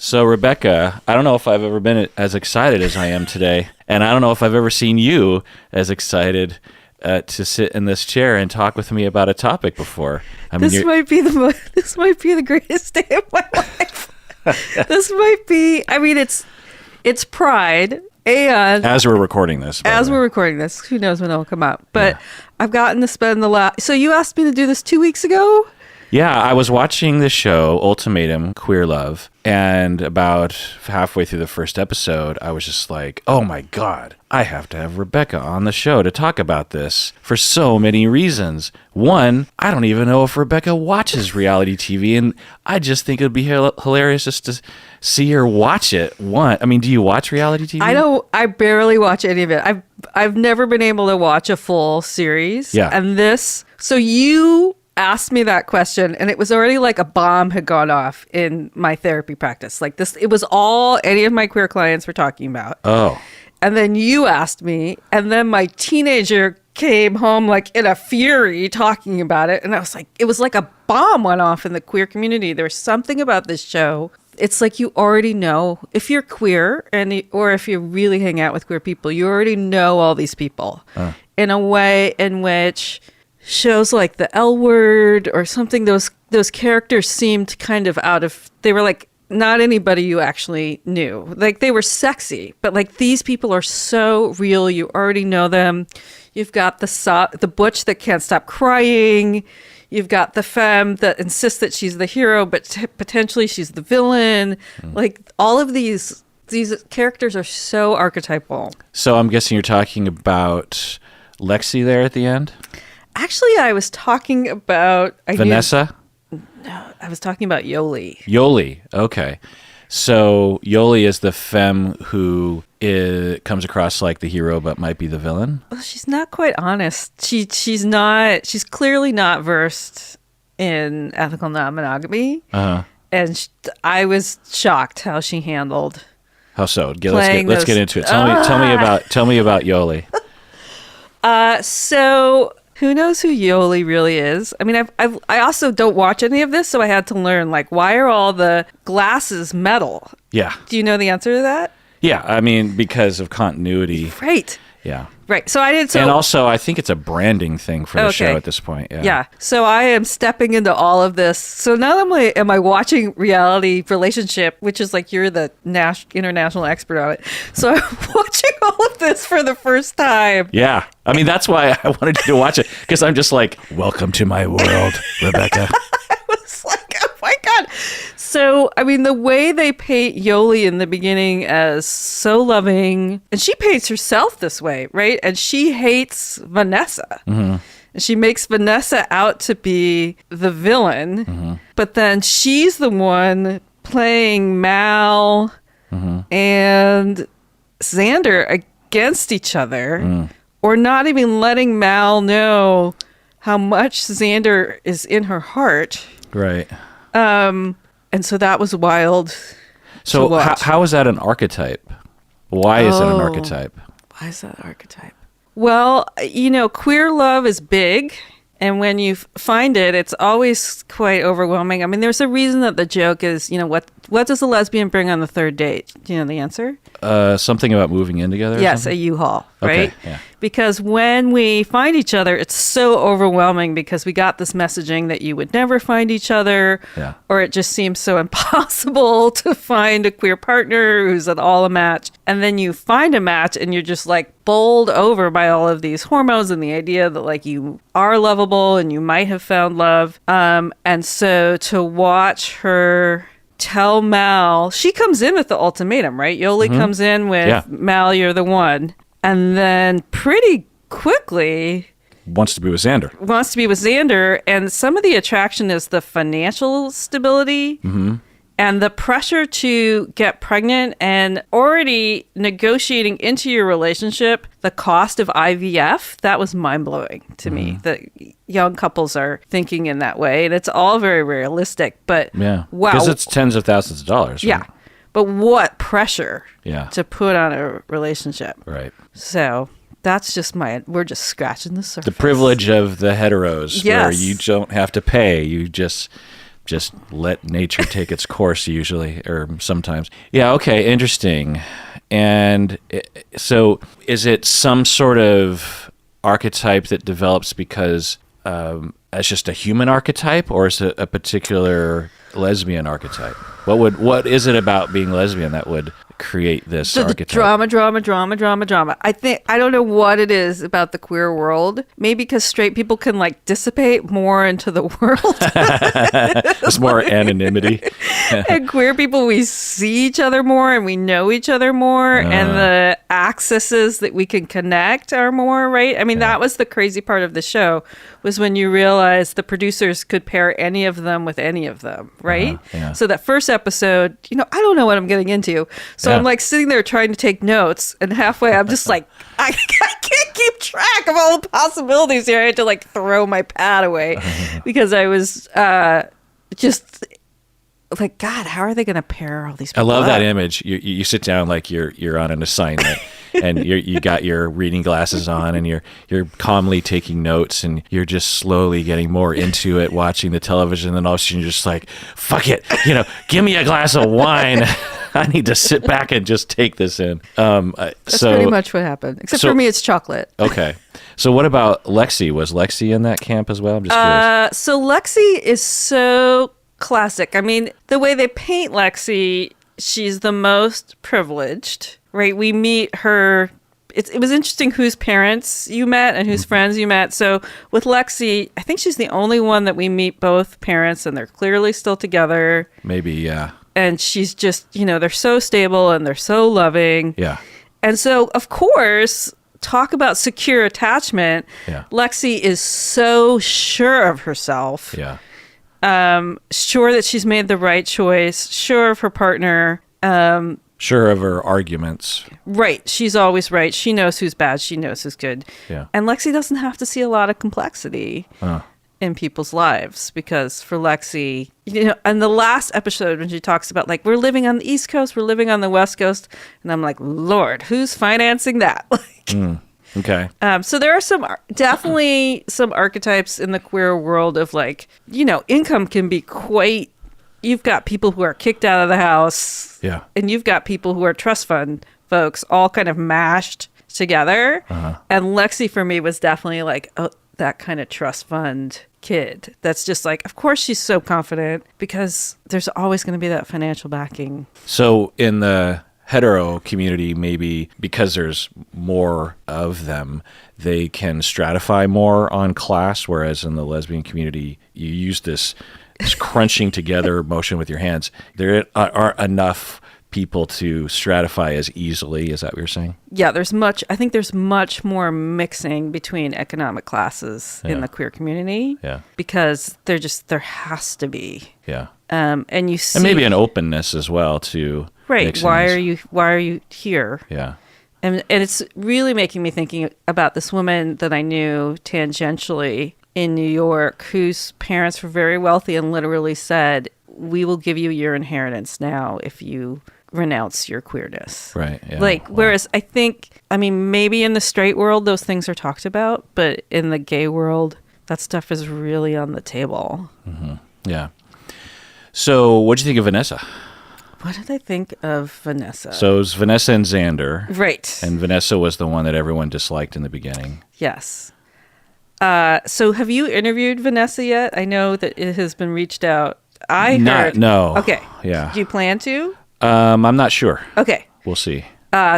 So, Rebecca, I don't know if I've ever been as excited as I am today, and I don't know if I've ever seen you as excited to sit in this chair and talk with me about a topic before. I mean, this might be the greatest day of my life. This might be. I mean, it's Pride, and as we're recording this, who knows when it'll come out? But yeah. I've gotten to spend the last. So you asked me to do this 2 weeks ago. Yeah, I was watching the show Ultimatum Queer Love, and about halfway through the first episode, I was just like, oh my God, I have to have Rebecca on the show to talk about this for so many reasons. One, I don't even know if Rebecca watches reality TV, and I just think it would be hilarious just to see her watch it. I mean, do you watch reality TV? I don't. I barely watch any of it. I've never been able to watch a full series. Yeah. And this, so you asked me that question, and it was already like a bomb had gone off in my therapy practice. Like this, it was all any of my queer clients were talking about. Oh. And then you asked me, and then my teenager came home like in a fury talking about it. And I was like, it was like a bomb went off in the queer community. There's something about this show. It's like you already know if you're queer or if you really hang out with queer people, you already know all these people in a way in which shows like the L Word or something, those characters seemed kind of they were like not anybody you actually knew. Like they were sexy, but like these people are so real. You already know them. You've got the butch that can't stop crying. You've got the femme that insists that she's the hero, but potentially she's the villain. Like all of these characters are so archetypal. So I'm guessing you're talking about Lexi there at the end? Actually, I was talking about... Vanessa? No, I was talking about Yoli. Yoli, okay. So Yoli is the femme who comes across like the hero but might be the villain? Well, she's not quite honest. She's clearly not versed in ethical non-monogamy. Uh-huh. And I was shocked how she handled... How so? Let's get into it. Tell me about Yoli. So... Who knows who Yoli really is? I mean, I also don't watch any of this, so I had to learn, like, why are all the glasses metal? Yeah. Do you know the answer to that? Yeah, I mean, because of continuity. Right. Yeah. Right. So I didn't. And also, I think it's a branding thing for the show at this point. Yeah. Yeah. So I am stepping into all of this. So not only am I watching reality relationship, which is like you're the international expert on it. So I'm watching all of this for the first time. Yeah. I mean, that's why I wanted you to watch it, because I'm just like, welcome to my world, Rebecca. I was like, oh my God. So, I mean, the way they paint Yoli in the beginning as so loving, and she paints herself this way, right? And she hates Vanessa. Mm-hmm. And she makes Vanessa out to be the villain, but then she's the one playing Mal and Xander against each other, or not even letting Mal know how much Xander is in her heart. Right. And so that was wild. So how is that an archetype? Why is it an archetype? Why is that an archetype? Well, queer love is big. And when you find it, it's always quite overwhelming. I mean, there's a reason that the joke is, what does a lesbian bring on the third date? Do you know the answer? Something about moving in together? Yes, a U-Haul, right? Okay, yeah. Because when we find each other, it's so overwhelming because we got this messaging that you would never find each other, or it just seems so impossible to find a queer partner who's at all a match. And then you find a match and you're just like bowled over by all of these hormones and the idea that like you are lovable and you might have found love. And so to watch her tell Mal, she comes in with the ultimatum, right? Yoli comes in with Mal, you're the one. And then pretty quickly wants to be with Xander. And some of the attraction is the financial stability and the pressure to get pregnant, and already negotiating into your relationship the cost of IVF. That was mind-blowing to me, that young couples are thinking in that way. And it's all very realistic, but wow. Because it's tens of thousands of dollars. Right? Yeah. But what pressure to put on a relationship. Right. So that's just we're just scratching the surface. The privilege of the heteros, where you don't have to pay. just let nature take its course usually, or sometimes. Yeah, okay, interesting. And so is it some sort of archetype that develops because it's just a human archetype, or is it a particular lesbian archetype? What is it about being lesbian that would create this archetype? Drama. I don't know what it is about the queer world. Maybe because straight people can like dissipate more into the world. There's more anonymity. And queer people, we see each other more and we know each other more, and the accesses that we can connect are more, right? I mean, that was the crazy part of the show, was when you realize the producers could pair any of them with any of them, right? Yeah. So that first episode, I don't know what I'm getting into. So I'm like sitting there trying to take notes, and halfway I'm just like, I can't keep track of all the possibilities here. I had to like throw my pad away because I was just like, God, how are they going to pair all these people I love up? that image. You sit down like you're on an assignment, and you got your reading glasses on, and you're calmly taking notes, and you're just slowly getting more into it, watching the television. And then all of a sudden you're just like, fuck it, give me a glass of wine. I need to sit back and just take this in. That's pretty much what happened. Except for me, it's chocolate. Okay. So what about Lexi? Was Lexi in that camp as well? I'm just curious. So Lexi is so classic. I mean, the way they paint Lexi, she's the most privileged, right? We meet her. It was interesting whose parents you met and whose friends you met. So with Lexi, I think she's the only one that we meet both parents, and they're clearly still together. Maybe, yeah. And she's just, they're so stable and they're so loving. Yeah. And so, of course, talk about secure attachment. Yeah. Lexi is so sure of herself. Yeah. Sure that she's made the right choice. Sure of her partner. Sure of her arguments. Right. She's always right. She knows who's bad. She knows who's good. Yeah. And Lexi doesn't have to see a lot of complexity in people's lives, because for Lexi, and the last episode when she talks about like, we're living on the East Coast, we're living on the West Coast, and I'm like, Lord, who's financing that? Okay. So there are definitely some archetypes in the queer world of like, income can be quite, you've got people who are kicked out of the house. Yeah. And you've got people who are trust fund folks all kind of mashed together. And Lexi for me was definitely like, that kind of trust fund kid. That's just like, of course she's so confident because there's always going to be that financial backing. So in the hetero community, maybe because there's more of them, they can stratify more on class, whereas in the lesbian community, you use this crunching together motion with your hands. There aren't enough people to stratify as easily. Is that what you're saying? Yeah, I think there's much more mixing between economic classes in the queer community. Yeah. Because there has to be. Yeah. And you see, and maybe an openness as well to right. Why are you here? Yeah. And it's really making me thinking about this woman that I knew tangentially in New York, whose parents were very wealthy and literally said, we will give you your inheritance now if you renounce your queerness. Right. Yeah. Like, whereas I mean, maybe in the straight world, those things are talked about, but in the gay world, that stuff is really on the table. Mm-hmm. Yeah. So what do you think of Vanessa? What did I think of Vanessa? So it was Vanessa and Xander. Right. And Vanessa was the one that everyone disliked in the beginning. Yes. So have you interviewed Vanessa yet? I know that it has been reached out. No. Okay. Yeah. Do you plan to? I'm not sure. Okay. We'll see.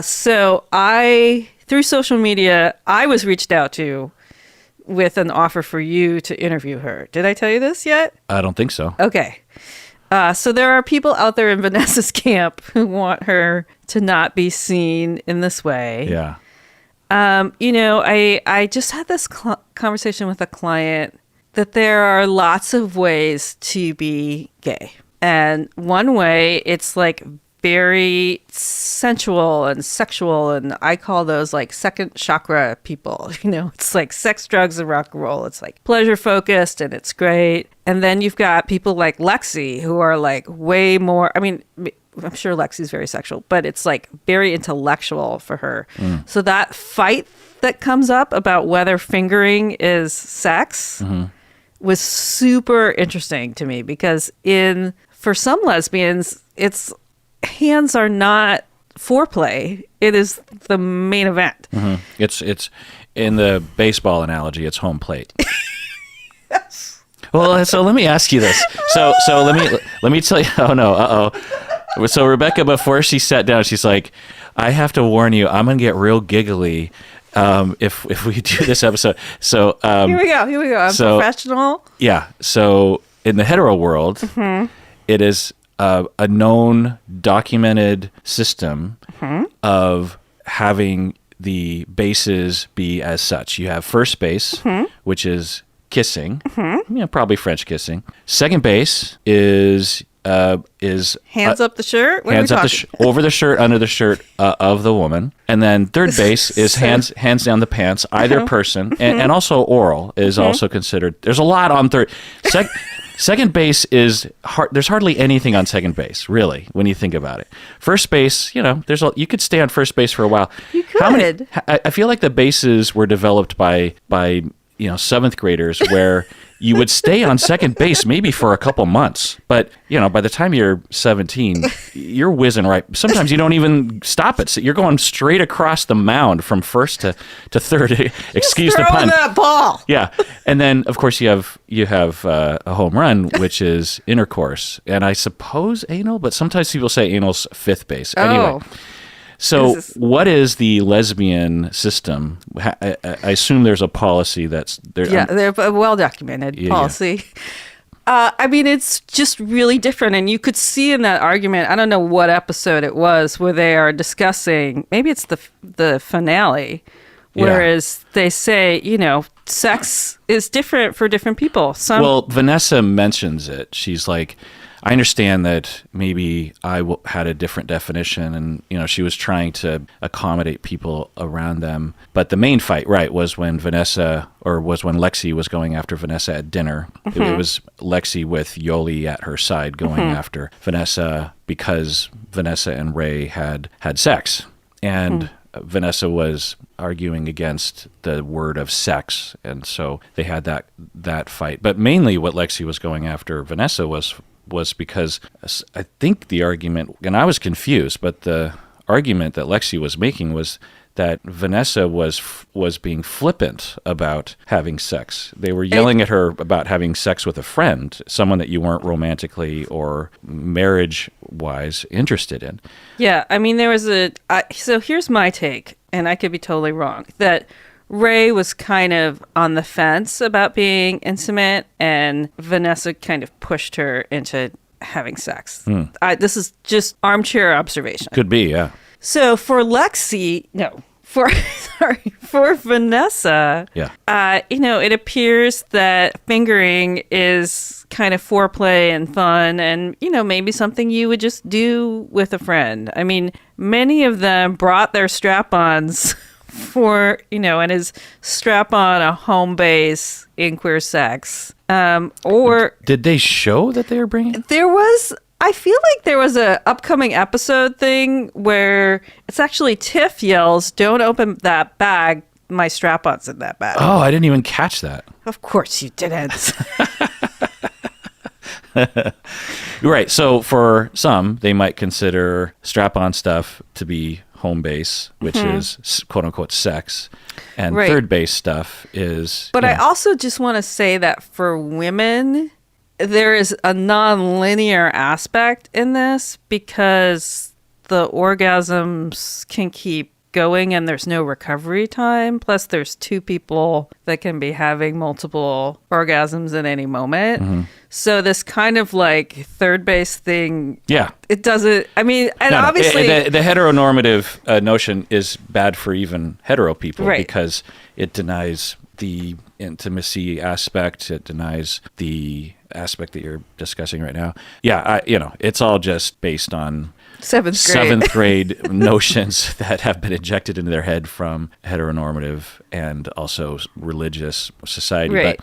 So through social media, I was reached out to with an offer for you to interview her. Did I tell you this yet? I don't think so. Okay. So there are people out there in Vanessa's camp who want her to not be seen in this way. Yeah. I just had this conversation with a client that there are lots of ways to be gay. And one way, it's like very sensual and sexual, and I call those like second chakra people. It's like sex, drugs, and rock and roll. It's like pleasure focused, and it's great. And then you've got people like Lexi who are like way more, I mean, I'm sure Lexi's very sexual, but it's like very intellectual for her. So that fight that comes up about whether fingering is sex, was super interesting to me because for some lesbians, hands are not foreplay. It is the main event. Mm-hmm. It's in the baseball analogy, it's home plate. Yes. Well, so let me ask you this. So let me tell you. Oh no. Uh-oh. So Rebecca, before she sat down, she's like, I have to warn you, I'm gonna get real giggly if we do this episode. So here we go. I'm professional. Yeah. So in the hetero world, it is a known, documented system of having the bases be as such. You have first base, which is kissing, probably French kissing. Second base is hands up the shirt. Hands up over the shirt, under the shirt of the woman, and then third base is hands down the pants, either person, and also oral is also considered. There's a lot on third. Second base is hard. There's hardly anything on second base, really, when you think about it. First base, you could stay on first base for a while. You could. I feel like the bases were developed by seventh graders, where you would stay on second base maybe for a couple months, but by the time you're 17, you're whizzing right. Sometimes you don't even stop it. So you're going straight across the mound from first to third. Excuse the pun. That ball. Yeah, and then of course you have a home run, which is intercourse, and I suppose anal, but sometimes people say anal's fifth base. Anyway. So what is the lesbian system? I assume there's a policy that's there. Yeah, they're a well-documented policy. Yeah. It's just really different. And you could see in that argument, I don't know what episode it was, where they are discussing, maybe it's the finale, whereas they say, sex is different for different people. Well, Vanessa mentions it. She's like, I understand that maybe I had a different definition, and she was trying to accommodate people around them. But the main fight, right, was when Lexi was going after Vanessa at dinner. It was Lexi with Yoli at her side going after Vanessa because Vanessa and Ray had sex, and Vanessa was arguing against the word of sex, and so they had that fight. But mainly, what Lexi was going after Vanessa was because I think the argument, and I was confused, but the argument that Lexi was making was that Vanessa was being flippant about having sex. They were yelling at her about having sex with a friend, someone that you weren't romantically or marriage-wise interested in. Yeah, there was so here's my take, and I could be totally wrong, that Ray was kind of on the fence about being intimate, and Vanessa kind of pushed her into having sex. This is just armchair observation. Could be, yeah. So for Vanessa, it appears that fingering is kind of foreplay and fun, and maybe something you would just do with a friend. Many of them brought their strap-ons for, and is strap-on a home base in queer sex. Or did they show that they were bringing? I feel like there was a upcoming episode thing where it's actually Tiff yells, "Don't open that bag. My strap-on's in that bag." Oh, I didn't even catch that. Of course you didn't. Right. So for some, they might consider strap-on stuff to be home base, which is quote unquote sex, and third base stuff is. But I also just want to say that for women, there is a non-linear aspect in this because the orgasms can keep going and there's no recovery time. Plus, there's two people that can be having multiple orgasms at any moment. So this kind of like third base thing, it doesn't. Obviously, the heteronormative notion is bad for even hetero people because it denies the intimacy aspect. It denies the aspect that you're discussing right now. It's all just based on seventh grade notions that have been injected into their head from heteronormative and also religious society. Right.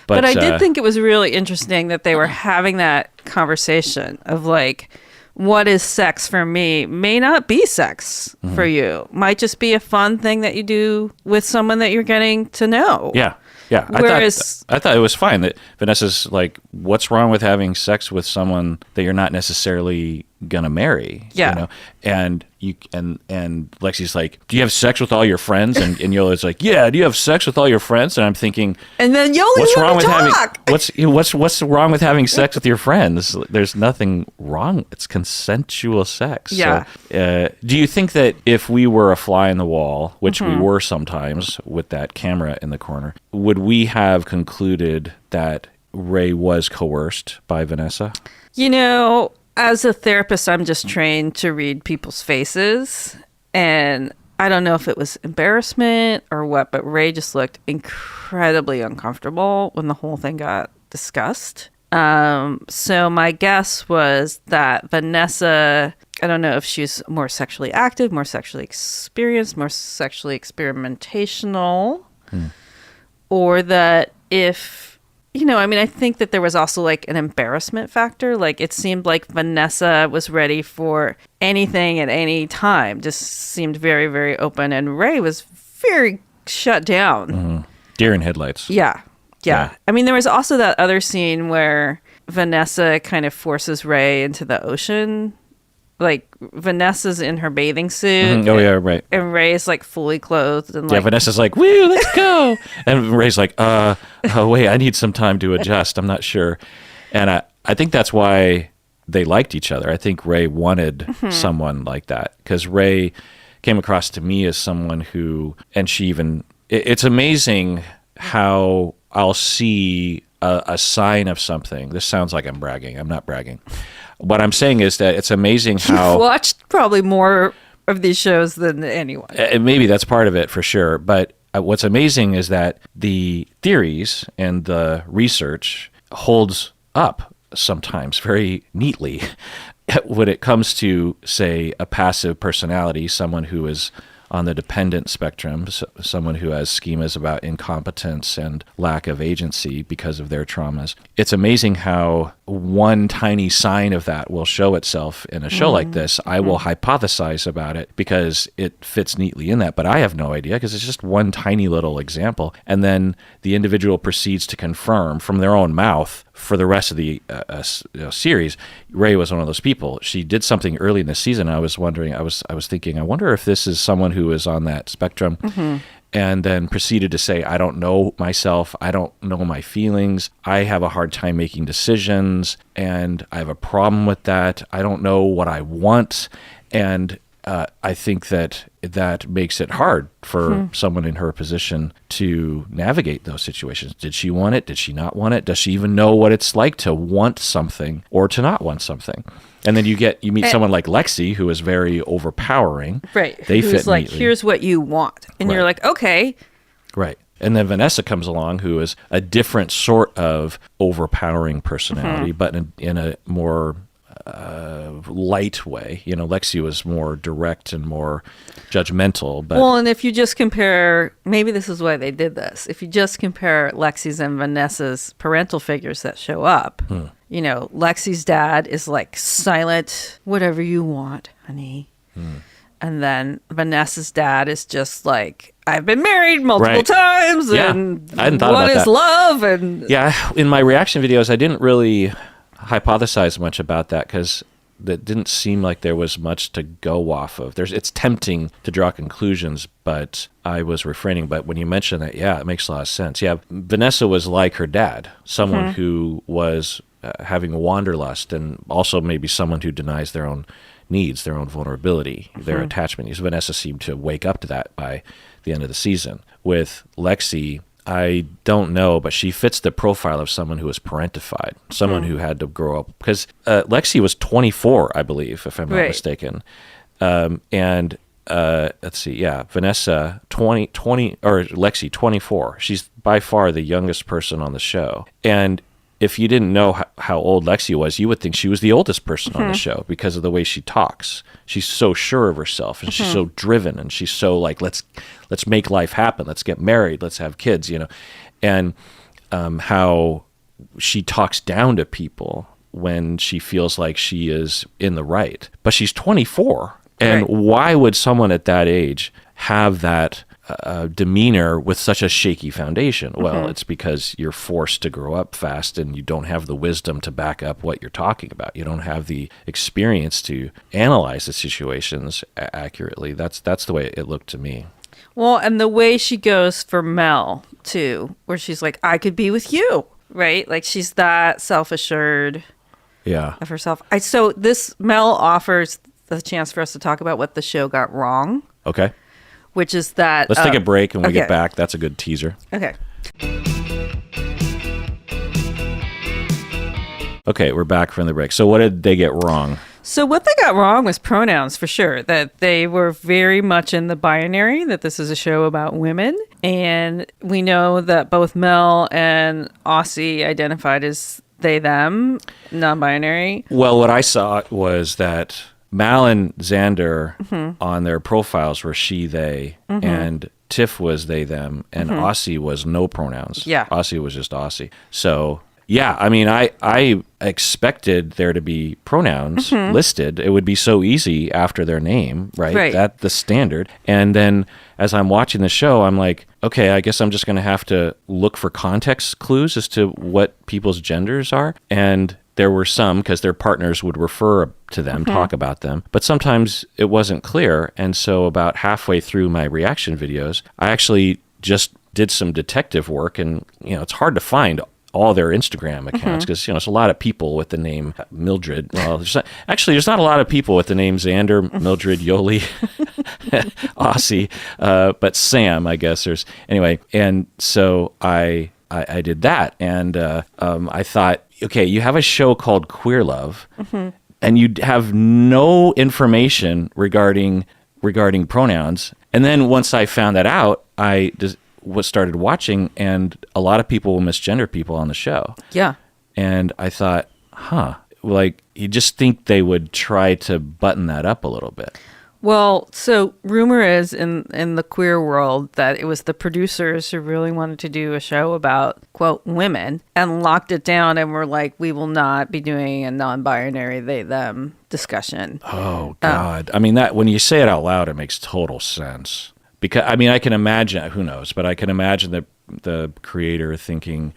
But I did think it was really interesting that they were having that conversation of like, what is sex for me may not be sex for you. Might just be a fun thing that you do with someone that you're getting to know. Yeah. Yeah, Whereas, I thought it was fine that Vanessa's like, what's wrong with having sex with someone that you're not necessarily gonna marry? Yeah. You know? And Lexi's like, do you have sex with all your friends? And Yola's like, yeah, do you have sex with all your friends? And I'm thinking, and then Yoli what's wrong with talk. what's wrong with having sex with your friends? There's nothing wrong. It's consensual sex. Yeah. So, do you think that if we were a fly in the wall, which we were sometimes with that camera in the corner, would we have concluded that Ray was coerced by Vanessa? You know, as a therapist, I'm just trained to read people's faces. And I don't know if it was embarrassment or what, but Ray just looked incredibly uncomfortable when the whole thing got discussed. So my guess was that Vanessa, I don't know if she's more sexually active, more sexually experienced, more sexually experimentational, or that if, you know, I mean, I think that there was also like an embarrassment factor. Like it seemed like Vanessa was ready for anything at any time, just seemed very, very open. And Ray was very shut down. Deer in headlights. Yeah. I mean, there was also that other scene where Vanessa kind of forces Ray into the ocean. Like Vanessa's in her bathing suit. Oh yeah, right. And Ray's like fully clothed and Yeah, like Vanessa's like, woo, let's go. And Ray's like, oh wait, I need some time to adjust. I'm not sure. And I think that's why they liked each other. I think Ray wanted someone like that because Ray came across to me as someone who, and she even, it's amazing how I'll see a sign of something. This sounds like I'm bragging. I'm not bragging. What I'm saying is that it's amazing how... You've watched probably more of these shows than anyone. Maybe that's part of it for sure. But what's amazing is that the theories and the research holds up sometimes very neatly when it comes to, say, a passive personality, someone who is on the dependent spectrum, someone who has schemas about incompetence and lack of agency because of their traumas. It's amazing how one tiny sign of that will show itself in a show like this. I will hypothesize about it because it fits neatly in that, but I have no idea because it's just one tiny little example. And then the individual proceeds to confirm from their own mouth for the rest of the series. Ray was one of those people. She did something early in the season. I was wondering, I was thinking, I wonder if this is someone who is on that spectrum, and then proceeded to say, I don't know myself. I don't know my feelings. I have a hard time making decisions, and I have a problem with that. I don't know what I want. And I think that makes it hard for someone in her position to navigate those situations. Did she want it? Did she not want it? Does she even know what it's like to want something or to not want something? And then you meet someone like Lexi, who is very overpowering. Right. They Who's fit like, neatly. here's what you want. And you're like, okay. Right. And then Vanessa comes along, who is a different sort of overpowering personality, but in a more light way. You know, Lexi was more direct and more judgmental. But Well, and if you just compare, maybe this is why they did this. If you just compare Lexi's and Vanessa's parental figures that show up, you know, Lexi's dad is like silent, whatever you want, honey. And then Vanessa's dad is just like, I've been married multiple times, Yeah. and I hadn't thought what about is that. love? And yeah, in my reaction videos, I didn't really hypothesize much about that because that didn't seem like there was much to go off of. It's tempting to draw conclusions, but I was refraining. But when you mention that, yeah, it makes a lot of sense. Yeah, Vanessa was like her dad, someone who was having wanderlust, and also maybe someone who denies their own needs, their own vulnerability, their attachment needs. Vanessa seemed to wake up to that by the end of the season. With Lexi, I don't know, but she fits the profile of someone who was parentified, someone who had to grow up. Because Lexi was 24, I believe, if I'm not mistaken. And let's see, yeah, Vanessa, 20, or Lexi, 24. She's by far the youngest person on the show. And if you didn't know how old Lexi was, you would think she was the oldest person on the show because of the way she talks. She's so sure of herself, and she's so driven, and she's so like, let's make life happen. Let's get married. Let's have kids, you know. And how she talks down to people when she feels like she is in the right. But she's 24. And why would someone at that age have that demeanor with such a shaky foundation? Well, it's because you're forced to grow up fast and you don't have the wisdom to back up what you're talking about. You don't have the experience to analyze the situations accurately. That's the way it looked to me. Well, and the way she goes for Mel, too, where she's like, I could be with you, right? Like, she's that self-assured of herself. So this Mel offers the chance for us to talk about what the show got wrong. Okay. Which is that... Let's take a break and we get back. That's a good teaser. Okay. Okay, we're back from the break. So what did they get wrong? So what they got wrong was pronouns, for sure. That they were very much in the binary, that this is a show about women. And we know that both Mel and Aussie identified as they, them, non-binary. Well, what I saw was that Mal and Xander on their profiles were she, they, and Tiff was they, them, and Aussie was no pronouns. Yeah. Aussie was just Aussie. So... yeah, I mean, I expected there to be pronouns listed. It would be so easy after their name, right? That's the standard. And then as I'm watching the show, I'm like, okay, I guess I'm just going to have to look for context clues as to what people's genders are. And there were some, because their partners would refer to them, talk about them. But sometimes it wasn't clear. And so about halfway through my reaction videos, I actually just did some detective work. And, it's hard to find all their Instagram accounts because there's a lot of people with the name Mildred. Well, there's not a lot of people with the name Xander, Mildred, Yoli, Aussie, but Sam, I guess there's anyway. And so I did that, and I thought, okay, you have a show called Queer Love, and you have no information regarding pronouns. And then once I found that out, I just started watching, and a lot of people will misgender people on the show. Yeah. And I thought, like, you just think they would try to button that up a little bit. Well, so rumor is in the queer world that it was the producers who really wanted to do a show about, quote, women, and locked it down and were like, we will not be doing a non-binary they, them discussion. Oh, God. I mean, that when you say it out loud, it makes total sense. Because, I mean, I can imagine, who knows, but I can imagine the creator thinking,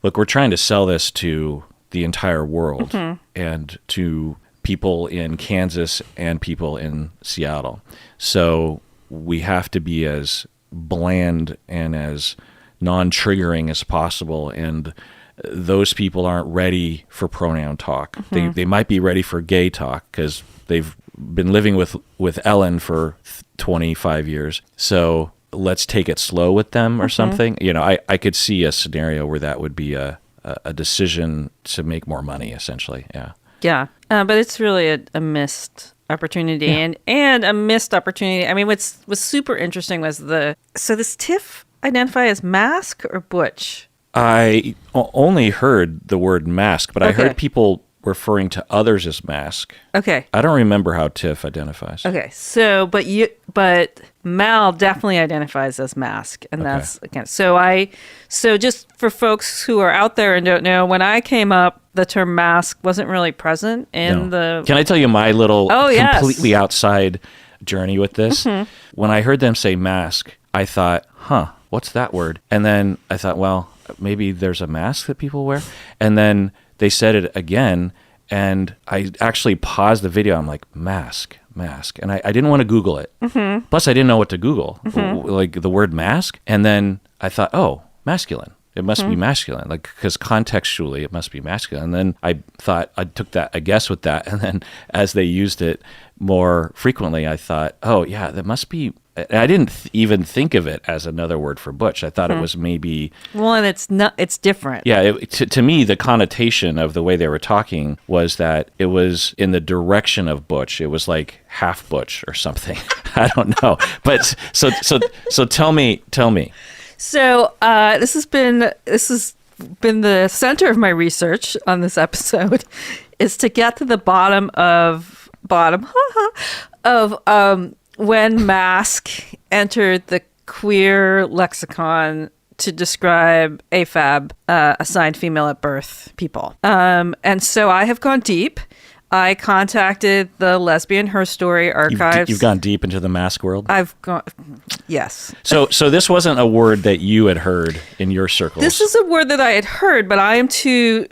look, we're trying to sell this to the entire world and to people in Kansas and people in Seattle. So we have to be as bland and as non-triggering as possible. And those people aren't ready for pronoun talk. They might be ready for gay talk because they've been living with Ellen for 25 years. So let's take it slow with them or something. I could see a scenario where that would be a decision to make more money, essentially. Yeah. Yeah. But it's really a missed opportunity and a missed opportunity. I mean, what's super interesting was so does Tiff identify as Masc or Butch? I only heard the word Masc, but I heard people referring to others as Masc. Okay. I don't remember how Tiff identifies. Okay. So, but Mal definitely identifies as Masc, and that's again. So just for folks who are out there and don't know, when I came up, the term Masc wasn't really present in the. Can I tell you my little completely outside journey with this? When I heard them say Masc, I thought, what's that word? And then I thought, well, maybe there's a mask that people wear. And then they said it again, and I actually paused the video. I'm like, mask. And I didn't want to Google it. Plus, I didn't know what to Google, like the word mask. And then I thought, oh, masculine. It must be masculine, like, because contextually it must be masculine. And then I thought, I took that, I guess, with that. And then as they used it more frequently, I thought, oh, yeah, that must be. I didn't even think of it as another word for butch. I thought it was maybe. Well, and it's different. Yeah. To me, the connotation of the way they were talking was that it was in the direction of butch. It was like half butch or something. I don't know. But so tell me. So this has been the center of my research on this episode, is to get to the bottom of when Masc entered the queer lexicon to describe AFAB, assigned female at birth people. And so I have gone deep. I contacted the Lesbian Her Story archives. You've gone deep into the Masc world? I've gone, yes. So this wasn't a word that you had heard in your circles? This is a word that I had heard, but I am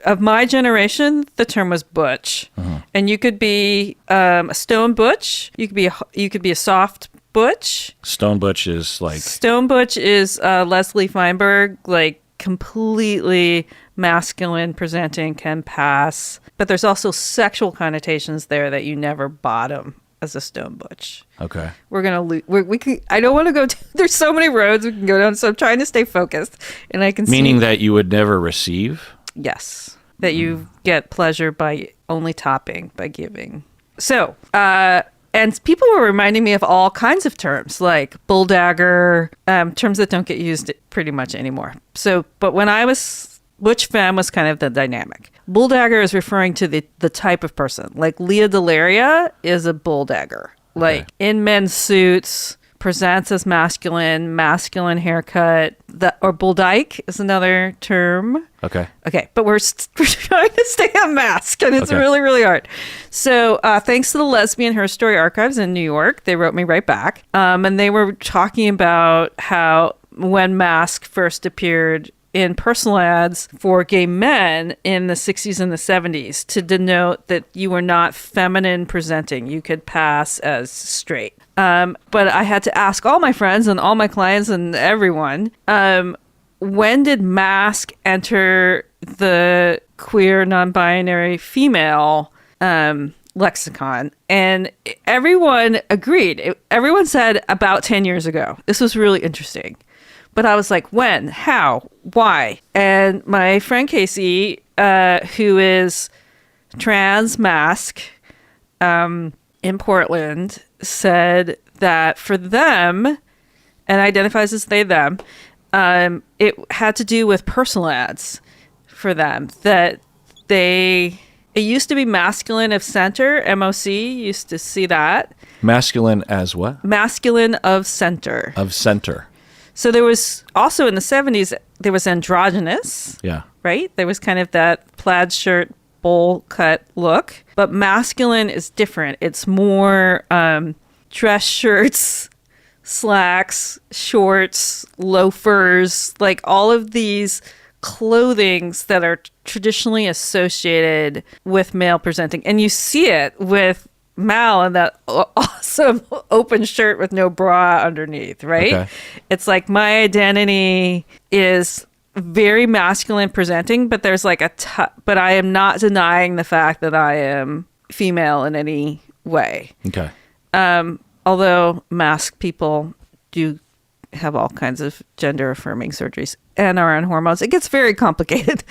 of my generation, the term was butch. And you could be a stone butch. You could be a soft butch. Stone butch is like... Stone butch is Leslie Feinberg, like completely masculine presenting, can pass. But there's also sexual connotations there that you never bottom as a stone butch. Okay. We're going to we can I don't want to go there's so many roads we can go down, so I'm trying to stay focused, and I can Meaning that you would never receive? Yes. That you get pleasure by only topping, by giving. So, and people were reminding me of all kinds of terms, like bulldagger, terms that don't get used pretty much anymore. So, but when I was, butch femme was kind of the dynamic. Bulldagger is referring to the type of person. Like Leah Delaria is a bulldagger. Like in men's suits, presents as masculine haircut. Or bulldyke is another term. Okay. But we're trying to stay on Masc, and it's really, really hard. So thanks to the Lesbian Her Story archives in New York, they wrote me right back. And they were talking about how when Masc first appeared in personal ads for gay men in the 60s and the 70s to denote that you were not feminine presenting. You could pass as straight. But I had to ask all my friends and all my clients and everyone, when did Masc enter the queer, non-binary female lexicon? And everyone agreed. Everyone said about 10 years ago. This was really interesting. But I was like, when? How? Why? And my friend Casey, who is trans Masc in Portland, said that for them, and identifies as they, them, it had to do with personal ads for them. That it used to be masculine of center, MOC, used to see that. Masculine as what? Masculine of center. Of center. So there was also in the 70s, there was androgynous. Yeah. Right? There was kind of that plaid shirt, bowl cut look. But masculine is different. It's more dress shirts, slacks, shorts, loafers, like all of these clothings that are traditionally associated with male presenting. And you see it with Mal in that awesome open shirt with no bra underneath, right? Okay. It's like my identity is very masculine presenting, but there's like but I am not denying the fact that I am female in any way. Okay. Although Masc people do have all kinds of gender affirming surgeries and are on hormones, it gets very complicated.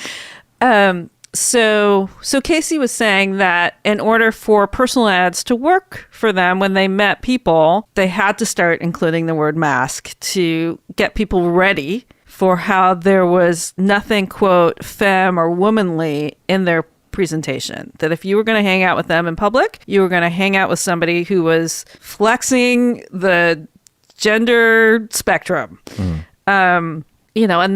So Casey was saying that in order for personal ads to work for them when they met people, they had to start including the word Masc to get people ready for how there was nothing, quote, femme or womanly in their presentation. That if you were going to hang out with them in public, you were going to hang out with somebody who was flexing the gender spectrum. And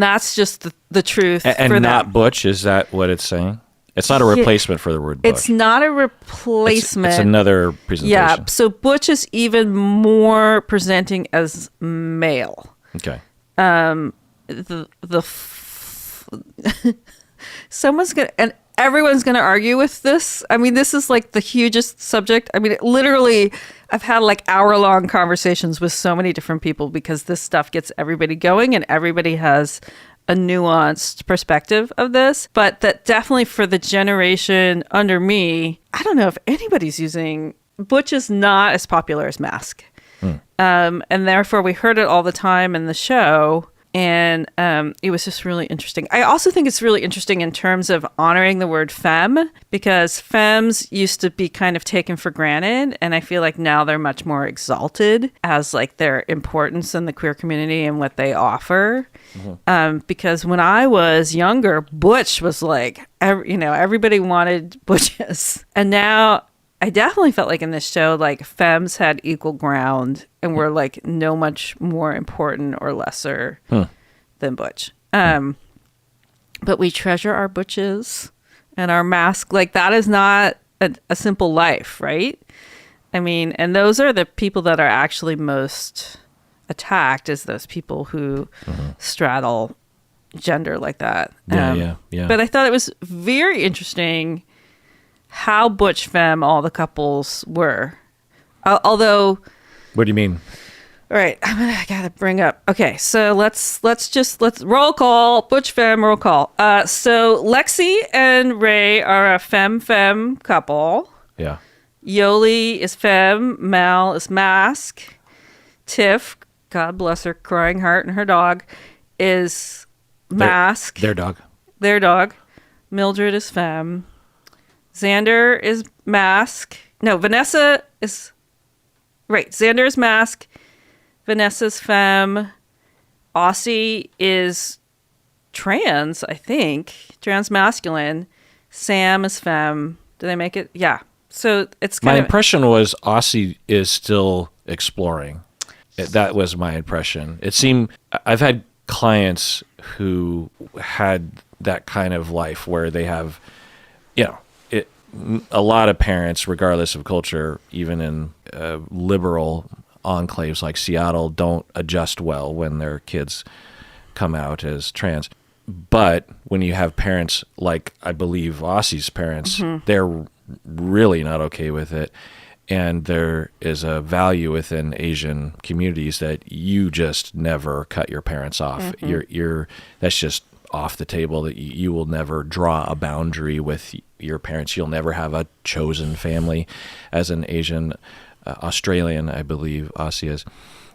that's just the truth. And for not them. butch, is that what it's saying? It's not a replacement for the word butch. It's not a replacement. It's another presentation. Yeah, so butch is even more presenting as male. Okay. Someone's gonna, and everyone's gonna argue with this. I mean, this is like the hugest subject. I mean, literally, I've had like hour-long conversations with so many different people because this stuff gets everybody going, and everybody has a nuanced perspective of this. But that definitely for the generation under me, I don't know if anybody's using butch is not as popular as Masc. And therefore we heard it all the time in the show. And it was just really interesting. I also think it's really interesting in terms of honoring the word femme, because femmes used to be kind of taken for granted. And I feel like now they're much more exalted as like their importance in the queer community and what they offer. Because when I was younger, butch was like, everybody wanted butches. And now I definitely felt like in this show, like femmes had equal ground and were like no much more important or lesser than butch. But we treasure our butches and our Masc. Like that is not a simple life, right? I mean, and those are the people that are actually most attacked, is those people who straddle gender like that. Yeah. But I thought it was very interesting how butch femme all the couples were. Although, What do you mean? all right, I gotta bring up. Okay, so let's roll call. Butch femme roll call. So Lexi and Ray are a femme couple. Yeah. Yoli is femme. Mal is Masc. Tiff, God bless her crying heart, and her dog is Masc. Their dog. Their dog. Mildred is femme. Xander is Masc. No, Vanessa is... Right, Xander is Masc. Vanessa's femme. Aussie is trans, I think. Trans-masculine. Sam is femme. Did I make it? Yeah. So it's kind My of... impression was Aussie is still exploring. That was my impression. It seemed... I've had clients who had that kind of life where they have, a lot of parents, regardless of culture, even in liberal enclaves like Seattle, don't adjust well when their kids come out as trans. But when you have parents like, I believe, Aussie's parents, they're really not okay with it. And there is a value within Asian communities that you just never cut your parents off. That's just off the table, that you will never draw a boundary with your parents. You'll never have a chosen family as an Asian, Australian, I believe Aussie is.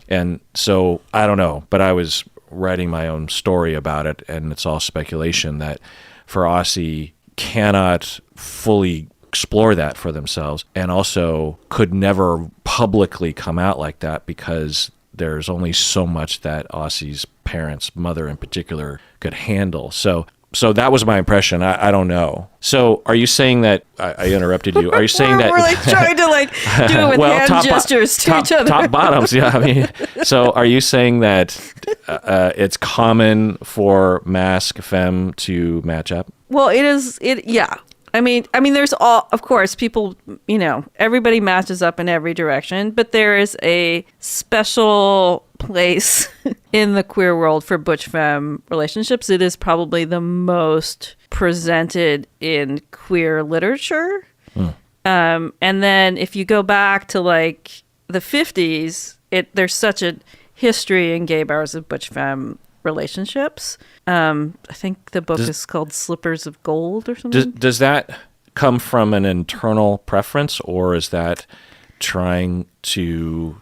And so I don't know, but I was writing my own story about it, and it's all speculation that for Aussie cannot fully explore that for themselves, and also could never publicly come out like that because there's only so much that Aussie's parents, mother in particular, could handle. So that was my impression. I don't know. So are you saying that I interrupted you? Are you saying that we're like trying to do it with hand gestures to each other? Top bottoms, yeah. I mean, so are you saying that it's common for Masc femme to match up? Well, it is. Yeah. I mean, there's of course, people, everybody matches up in every direction, but there is a special place in the queer world for butch femme relationships. It is probably the most presented in queer literature. And then if you go back to like the 50s, there's such a history in gay bars of butch femme relationships. I think the book is called Slippers of Gold or something. Does that come from an internal preference, or is that trying to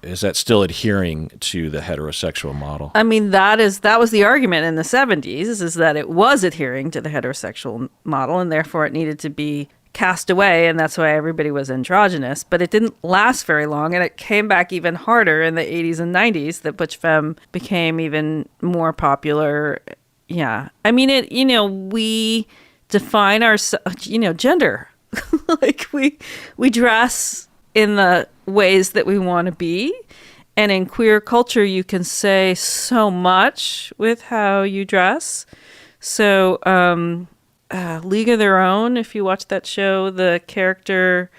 is that still adhering to the heterosexual model? I mean, that was the argument in the 70s, is that it was adhering to the heterosexual model, and therefore it needed to be cast away, and that's why everybody was androgynous. But it didn't last very long, and it came back even harder in the 80s and 90s, that butch femme became even more popular. Yeah. I mean, we define our, gender. Like we dress in the ways that we want to be. And in queer culture, you can say so much with how you dress. So, League of Their Own, if you watch that show, the character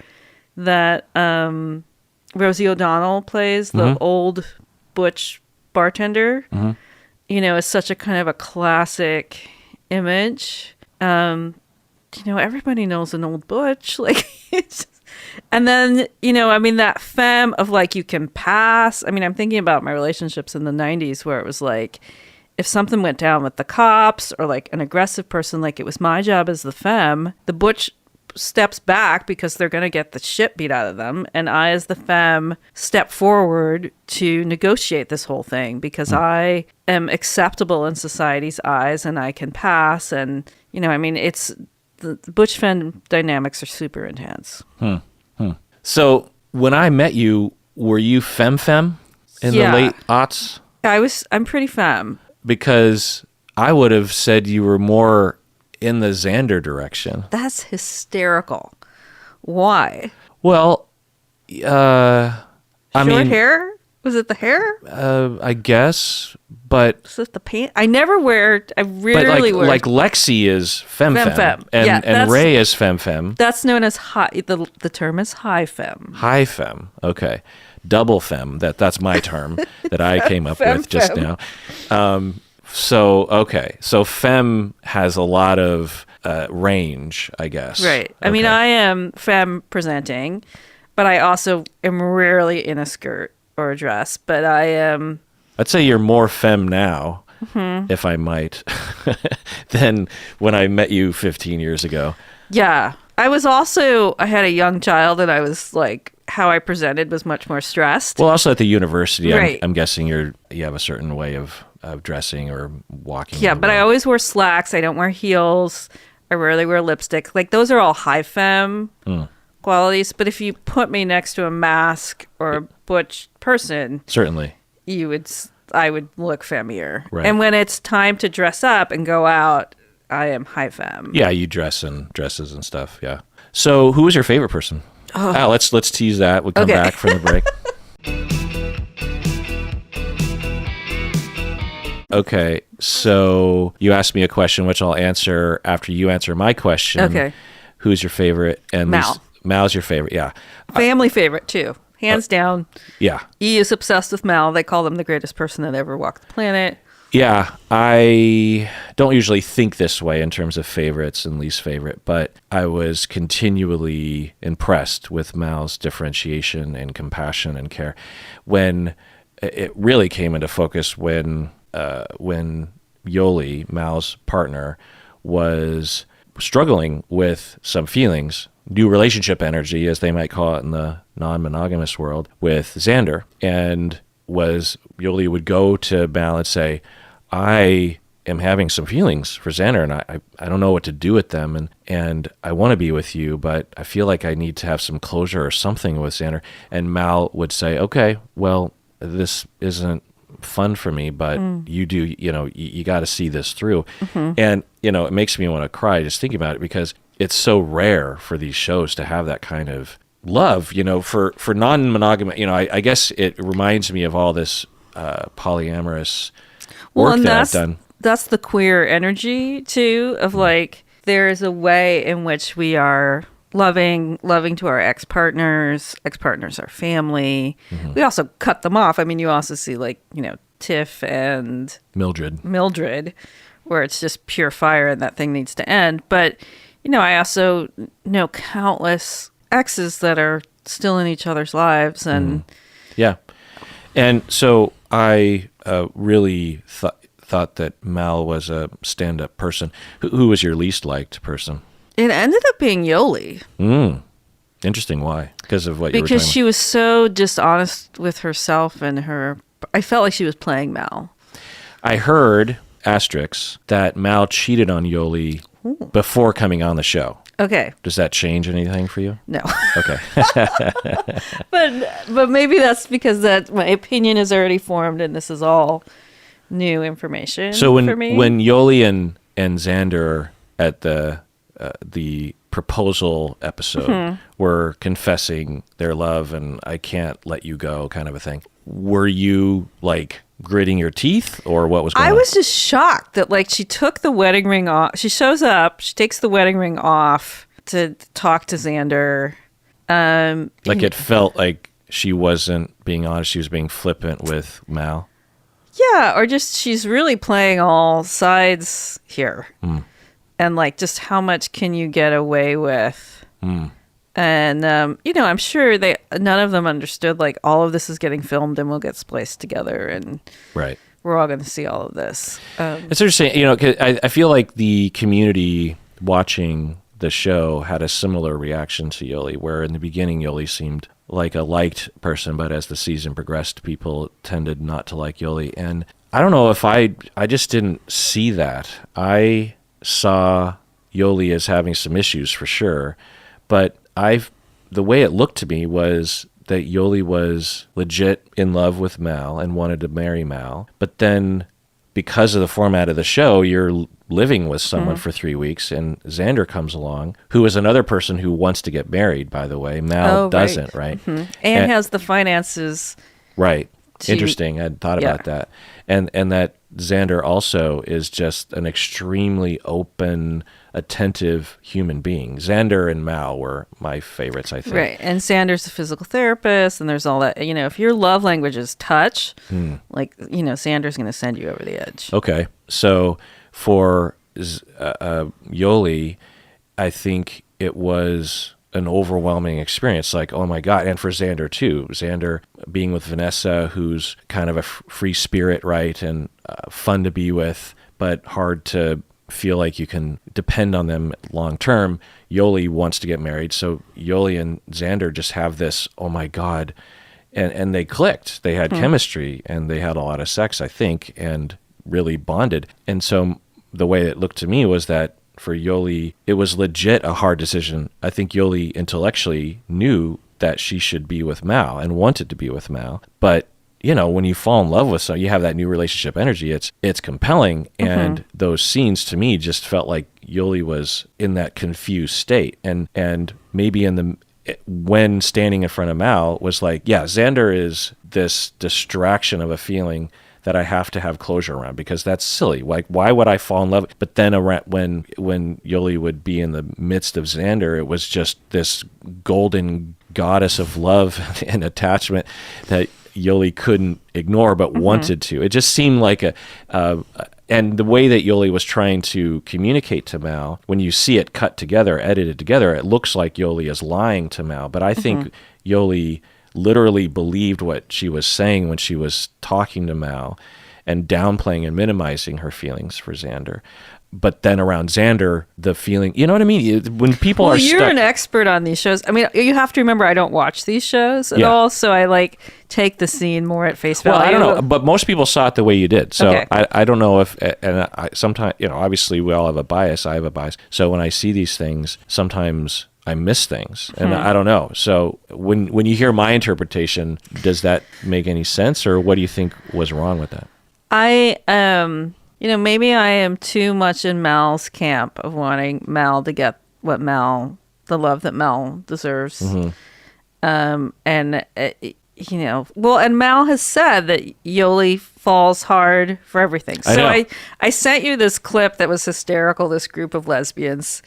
that Rosie O'Donnell plays, the old butch bartender, is such a kind of a classic image. Everybody knows an old butch. Like, and then, that femme of like, you can pass. I mean, I'm thinking about my relationships in the 90s where it was like, if something went down with the cops or like an aggressive person, like it was my job as the femme, the butch steps back because they're going to get the shit beat out of them. And I, as the femme, step forward to negotiate this whole thing because I am acceptable in society's eyes and I can pass. And, it's the butch femme dynamics are super intense. So when I met you, were you femme in the late aughts? I'm pretty femme. Because I would have said you were more in the Xander direction. That's hysterical. Why? Well, Short hair? Was it the hair? I guess, but Was it the pants? I never wear. I rarely wear. Like Lexi is femme, Femme. and, Yeah, and Ray is femme. That's known as high. The term is high femme. High femme. Okay. Double femme. That's my term that I came up with just now. So femme has a lot of range, I guess. Right. I mean, I am femme presenting, but I also am rarely in a skirt or a dress. But I am. I'd say you're more femme now, if I might, than when I met you 15 years ago. Yeah. I had a young child, and I was like, how I presented was much more stressed. Well, also at the university, right. I'm guessing you have a certain way of dressing or walking. Yeah, but I always wear slacks. I don't wear heels. I rarely wear lipstick. Like, those are all high femme qualities. But if you put me next to a Masc or a butch person, certainly I would look femmier. Right. And when it's time to dress up and go out, I am high femme. Yeah, you dress in dresses and stuff. Yeah. So, who was your favorite person? Oh, let's tease that. We'll come back from the break. Okay, so you asked me a question, which I'll answer after you answer my question. Okay. Who's your favorite? And Mal. Mal's your favorite, yeah. Family favorite, too. Hands down. Yeah. E is obsessed with Mal. They call him the greatest person that ever walked the planet. Yeah, I don't usually think this way in terms of favorites and least favorite, but I was continually impressed with Mal's differentiation and compassion and care. When it really came into focus when Yoli, Mal's partner, was struggling with some feelings, new relationship energy, as they might call it in the non-monogamous world, with Xander, and Yoli would go to Mal and say, I am having some feelings for Xander, and I don't know what to do with them, and I want to be with you, but I feel like I need to have some closure or something with Xander. And Mal would say, okay, well, this isn't fun for me, but you do, you got to see this through. And, it makes me want to cry just thinking about it, because it's so rare for these shows to have that kind of love, for non-monogamous, I guess it reminds me of all this polyamorous work that I've done. That's the queer energy too, of like, there is a way in which we are loving to our ex-partners are family. We also cut them off. I mean, you also see like, Tiff and Mildred, where it's just pure fire and that thing needs to end. But, I also know countless exes that are still in each other's lives. And yeah. And so I really thought that Mal was a stand-up person. Who was your least liked person? It ended up being Yoli. Interesting. Why? Because of what you were talking about? Because she was so dishonest with herself and I felt like she was playing Mal. I heard, asterisks, that Mal cheated on Yoli before coming on the show. Okay. Does that change anything for you? No. Okay. but maybe that's because that my opinion is already formed and this is all new information for me. When Yoli and Xander at the proposal episode were confessing their love and I can't let you go kind of a thing, were you like gritting your teeth, or what was going on? I was just shocked that like she took the wedding ring off. She shows up, she takes the wedding ring off to talk to Xander. Like it felt like she wasn't being honest, she was being flippant with Mal. Yeah, or just she's really playing all sides here. And like, just how much can you get away with? And, I'm sure none of them understood, like, all of this is getting filmed and we'll get spliced together and right. We're all going to see all of this. It's interesting, 'cause I feel like the community watching the show had a similar reaction to Yoli, where in the beginning Yoli seemed like a liked person, but as the season progressed, people tended not to like Yoli. And I don't know if I just didn't see that. I saw Yoli as having some issues for sure, but the way it looked to me was that Yoli was legit in love with Mal and wanted to marry Mal. But then because of the format of the show, you're living with someone for 3 weeks, and Xander comes along, who is another person who wants to get married, by the way. Mal doesn't, right? And has the finances right Interesting. I hadn't thought about that. And that Xander also is just an extremely open, attentive human being. Xander and Mal were my favorites, I think. Right. And Xander's a physical therapist, and there's all that. You know, if your love language is touch, like, you know, Xander's going to send you over the edge. Okay. So for Yoli, I think it was an overwhelming experience, like, oh my God. And for Xander too, Xander being with Vanessa, who's kind of a free spirit, right? And fun to be with, but hard to feel like you can depend on them long term. Yoli wants to get married. So Yoli and Xander just have this, oh my God. And they clicked. They had chemistry, and they had a lot of sex, I think, and really bonded. And so the way it looked to me was that for Yoli, it was legit a hard decision. I think Yoli intellectually knew that she should be with Mal and wanted to be with Mal. But, you know, when you fall in love with someone, you have that new relationship energy. It's compelling. And those scenes to me just felt like Yoli was in that confused state. And maybe when standing in front of Mal was like, yeah, Xander is this distraction of a feeling that I have to have closure around, because that's silly. Like, why would I fall in love? But then when Yoli would be in the midst of Xander, it was just this golden goddess of love and attachment that Yoli couldn't ignore but wanted to. It just seemed like and the way that Yoli was trying to communicate to Mal, when you see it cut together, edited together, it looks like Yoli is lying to Mal. But I think Yoli literally believed what she was saying when she was talking to Mal, and downplaying and minimizing her feelings for Xander. But then around Xander, the feeling, you know what I mean? When people are you're stuck. an expert on these shows. I mean, you have to remember, I don't watch these shows at all, so I like take the scene more at face value. Well, I don't know, but most people saw it the way you did. So Okay. I don't know if, and I sometimes, you know, obviously we all have a bias. I have a bias. So when I see these things, sometimes I miss things, and I don't know. So when you hear my interpretation, does that make any sense, or what do you think was wrong with that? You know, maybe I am too much in Mal's camp of wanting Mal to get the love that Mal deserves. And, you know, well, and Mal has said that Yoli falls hard for everything. So I sent you this clip that was hysterical. This group of lesbians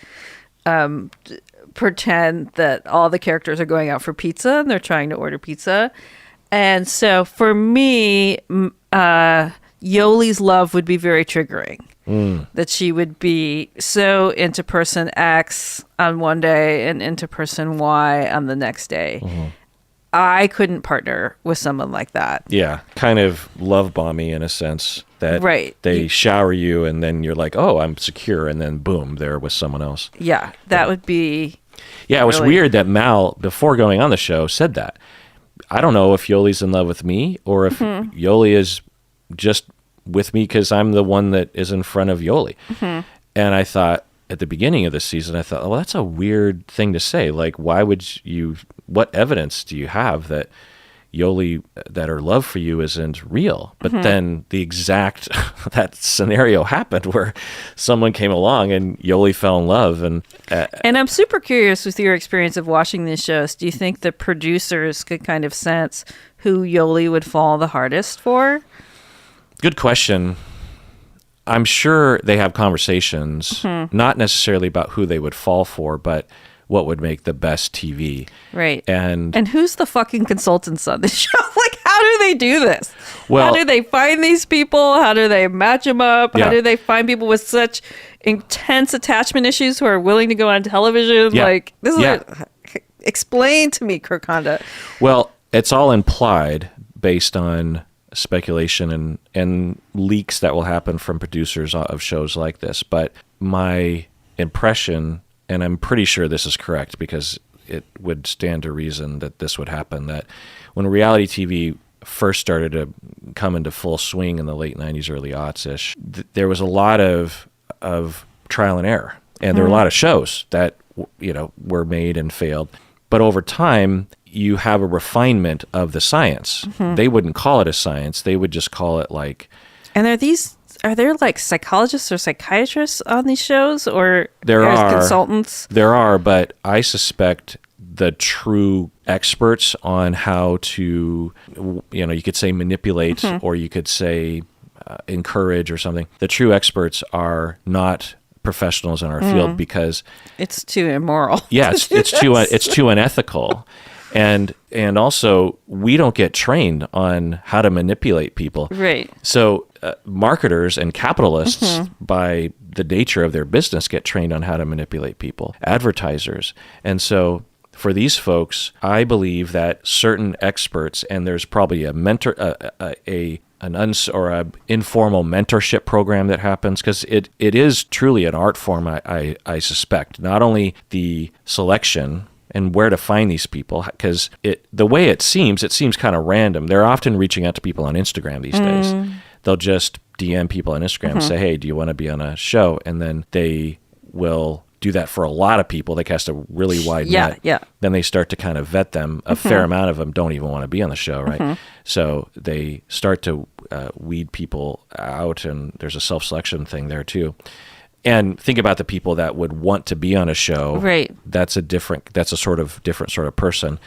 pretend that all the characters are going out for pizza, and they're trying to order pizza. And so for me, Yoli's love would be very triggering. That she would be so into person X on one day and into person Y on the next day. I couldn't partner with someone like that. Yeah, kind of love bomby in a sense that they shower you, and then you're like, oh, I'm secure, and then boom, they're with someone else. Yeah, that would be... Yeah, it was weird that Mal, before going on the show, said that. I don't know if Yoli's in love with me, or if Yoli is just with me because I'm the one that is in front of Yoli. And I thought, at the beginning of the season, I thought, well, that's a weird thing to say. Like, why would you, what evidence do you have that Yoli, that her love for you isn't real? But then the exact, that scenario happened where someone came along and Yoli fell in love. And I'm super curious, with your experience of watching these shows, do you think the producers could kind of sense who Yoli would fall the hardest for? Good question. I'm sure they have conversations, not necessarily about who they would fall for, but what would make the best TV. Right. And who's the fucking consultants on this show? Like, how do they do this? Well, how do they find these people? How do they match them up? How do they find people with such intense attachment issues who are willing to go on television? Like, this is explain to me, Kirk Honda. Well, it's all implied based on speculation and leaks that will happen from producers of shows like this. But my impression, and I'm pretty sure this is correct because it would stand to reason that this would happen, that when reality TV first started to come into full swing in the late 90s, early aughts-ish, there was a lot of trial and error. And there were a lot of shows that, you know, were made and failed. But over time, you have a refinement of the science. They wouldn't call it a science. They would just call it like... And are there like psychologists or psychiatrists on these shows, or there are consultants? There are, but I suspect the true experts on how to, you could say manipulate, or you could say encourage or something. The true experts are not professionals in our field because it's too immoral. Yeah, it's too unethical. And also, we don't get trained on how to manipulate people. Right. So marketers and capitalists, by the nature of their business, get trained on how to manipulate people, advertisers. And so for these folks, I believe that certain experts, and there's probably a mentor, an informal mentorship program that happens, because it is truly an art form, I suspect. Not only the selection and where to find these people, because the way it seems kind of random. They're often reaching out to people on Instagram these days. They'll just DM people on Instagram and say, hey, do you want to be on a show? And then they will do that for a lot of people. They cast a really wide net. Yeah. Then they start to kind of vet them. A fair amount of them don't even want to be on the show, right? So they start to weed people out, and there's a self-selection thing there too. And think about the people that would want to be on a show. Right. That's a different sort of person.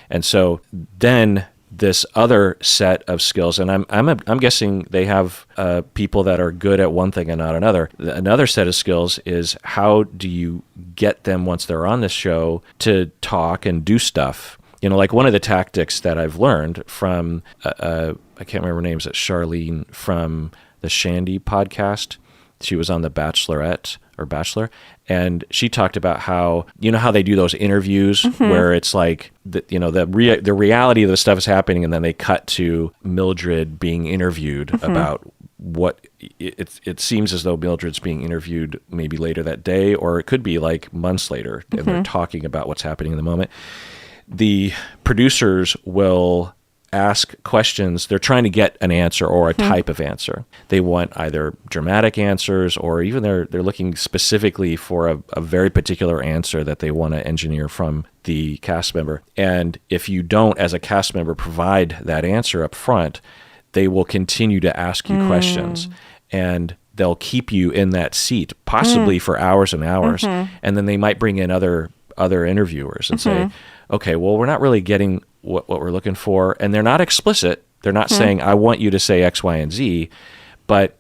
And so then this other set of skills, and I'm guessing they have people that are good at one thing and not another. Another set of skills is, how do you get them, once they're on the show, to talk and do stuff? Like one of the tactics that I've learned from, I can't remember her name, is it Charlene from the Shandy podcast? She was on The Bachelorette or Bachelor, and she talked about how, how they do those interviews where it's like, the reality of the stuff is happening, and then they cut to Mildred being interviewed about what it seems as though Mildred's being interviewed maybe later that day, or it could be like months later, and they're talking about what's happening in the moment. The producers will ask questions. They're trying to get an answer or a type of answer. They want either dramatic answers, or even they're looking specifically for a very particular answer that they want to engineer from the cast member. And if you don't, as a cast member, provide that answer up front, they will continue to ask you questions, and they'll keep you in that seat, possibly for hours and hours. And then they might bring in other interviewers and say, okay, well, we're not really getting what we're looking for. And they're not explicit. They're not saying, I want you to say X, Y, and Z, but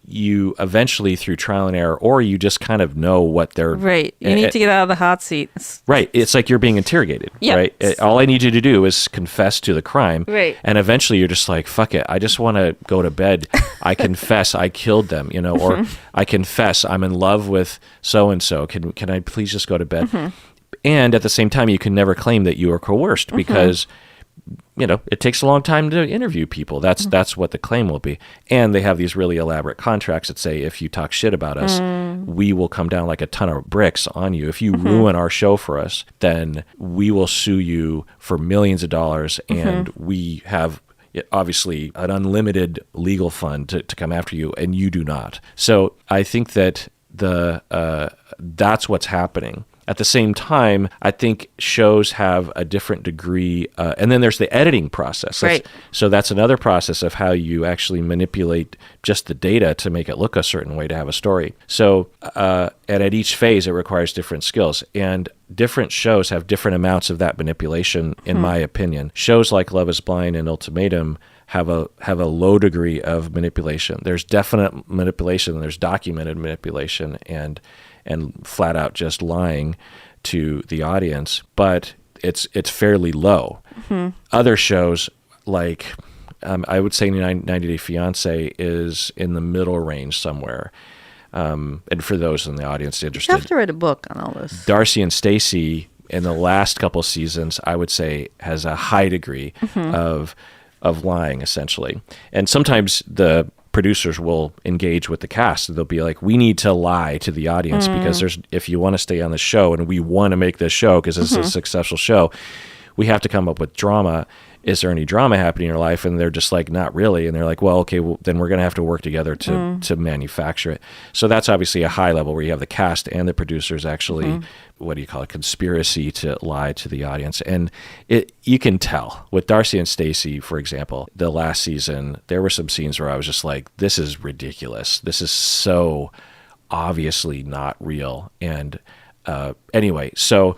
you eventually, through trial and error, or you just kind of know what they're... Right. You need to get out of the hot seat. Right. It's like you're being interrogated, right? All I need you to do is confess to the crime. Right. And eventually you're just like, fuck it. I just want to go to bed. I confess I killed them, or I confess I'm in love with so-and-so. Can I please just go to bed? And at the same time, you can never claim that you are coerced, because, it takes a long time to interview people. That's what the claim will be. And they have these really elaborate contracts that say, if you talk shit about us, we will come down like a ton of bricks on you. If you ruin our show for us, then we will sue you for millions of dollars. And we have obviously an unlimited legal fund to come after you, and you do not. So I think that that's what's happening. At the same time, I think shows have a different degree, and then there's the editing process. So that's another process of how you actually manipulate just the data to make it look a certain way to have a story. So and at each phase, it requires different skills, and different shows have different amounts of that manipulation, in my opinion. Shows like Love is Blind and Ultimatum have a low degree of manipulation. There's definite manipulation, there's documented manipulation, and flat out just lying to the audience, but it's fairly low. Other shows, like I would say 90 Day Fiancé, is in the middle range somewhere. And for those in the audience interested, You have to write a book on all this. Darcy and Stacey, in the last couple seasons, I would say has a high degree of lying, essentially. And sometimes the producers will engage with the cast. They'll be like, we need to lie to the audience, because if you want to stay on the show, and we want to make this show because it's a successful show, we have to come up with drama. Is there any drama happening in your life? And they're just like, not really. And they're like, well, okay, then we're going to have to work together to manufacture it. So that's obviously a high level where you have the cast and the producers actually, what do you call it, conspiracy to lie to the audience. And you can tell with Darcy and Stacey, for example, the last season, there were some scenes where I was just like, this is ridiculous. This is so obviously not real. And anyway, so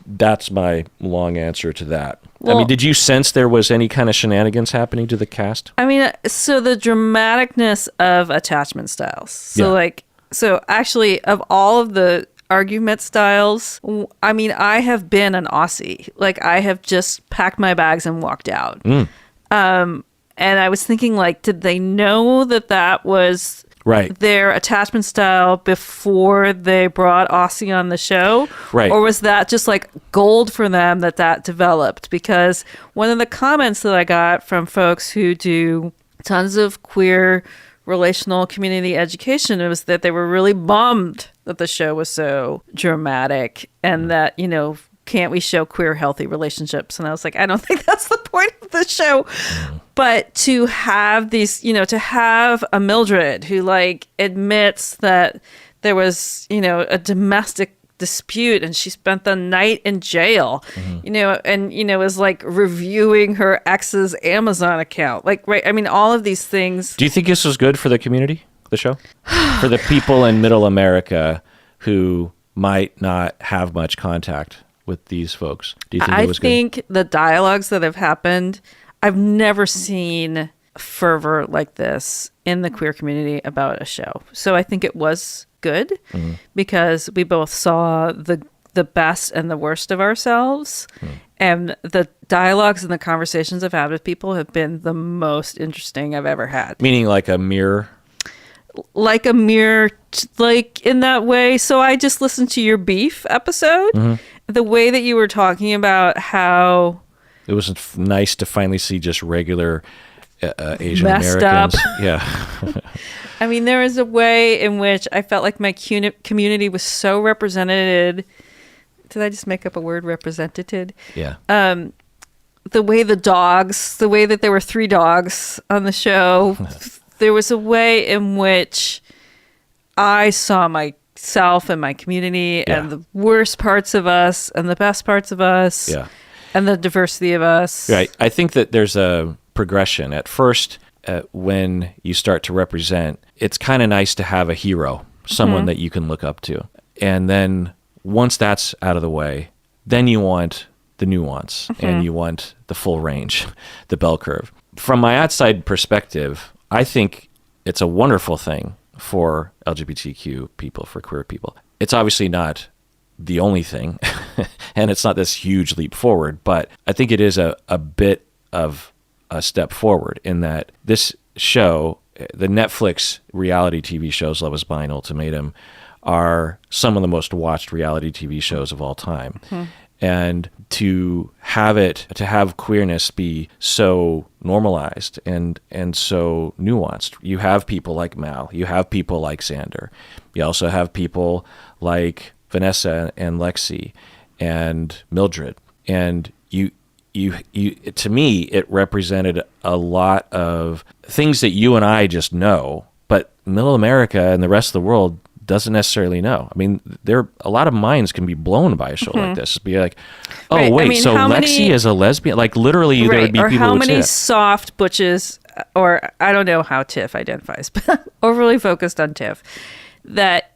That's my long answer to that. Well, I mean, did you sense there was any kind of shenanigans happening to the cast? I mean, so the dramaticness of attachment styles. So actually, of all of the argument styles, I mean, I have been an Aussie. Like, I have just packed my bags and walked out. And I was thinking, like, did they know that was their attachment style before they brought Aussie on the show? Right. Or was that just like gold for them that developed? Because one of the comments that I got from folks who do tons of queer relational community education was that they were really bummed that the show was so dramatic and that, you know, can't we show queer healthy relationships? And I was like, I don't think that's the point of the show. But to have these, you know, to have a Mildred who like admits that there was, you know, a domestic dispute and she spent the night in jail, you know, and, you know, is like reviewing her ex's Amazon account. Like, right. I mean, all of these things. Do you think this was good for the community, the show? For the people in middle America who might not have much contact with these folks? Do you think it was good? I think the dialogues that have happened, I've never seen fervor like this in the queer community about a show. So I think it was good because we both saw the best and the worst of ourselves. And the dialogues and the conversations I've had with people have been the most interesting I've ever had. Meaning like a mirror? Like a mirror, like in that way. So I just listened to your beef episode. The way that you were talking about how it was nice to finally see just regular Asian messed Americans. Up. Yeah. I mean, there was a way in which I felt like my community was so represented. Did I just make up a word, represented? Yeah. The way that there were 3 dogs on the show, there was a way in which I saw myself and my community and the worst parts of us and the best parts of us and the diversity of us. Right. I think that there's a progression. At first, when you start to represent, it's kind of nice to have a hero, someone that you can look up to. And then once that's out of the way, then you want the nuance and you want the full range, the bell curve. From my outside perspective, I think it's a wonderful thing for LGBTQ people, for queer people. It's obviously not the only thing, and it's not this huge leap forward, but I think it is a bit of a step forward in that this show, the Netflix reality TV shows, Love Is Blind, Ultimatum, are some of the most watched reality TV shows of all time. And to have queerness be so normalized and so nuanced. You have people like Mal, you have people like Xander, you also have people like Vanessa and Lexi and Mildred. And you to me, it represented a lot of things that you and I just know, but middle America and the rest of the world doesn't necessarily know. I mean, a lot of minds can be blown by a show like this. Be like, oh, right. wait, I mean, so Lexi is a lesbian? Like, literally, there would be or people how who would many say soft butches, or I don't know how Tiff identifies, but overly focused on Tiff, that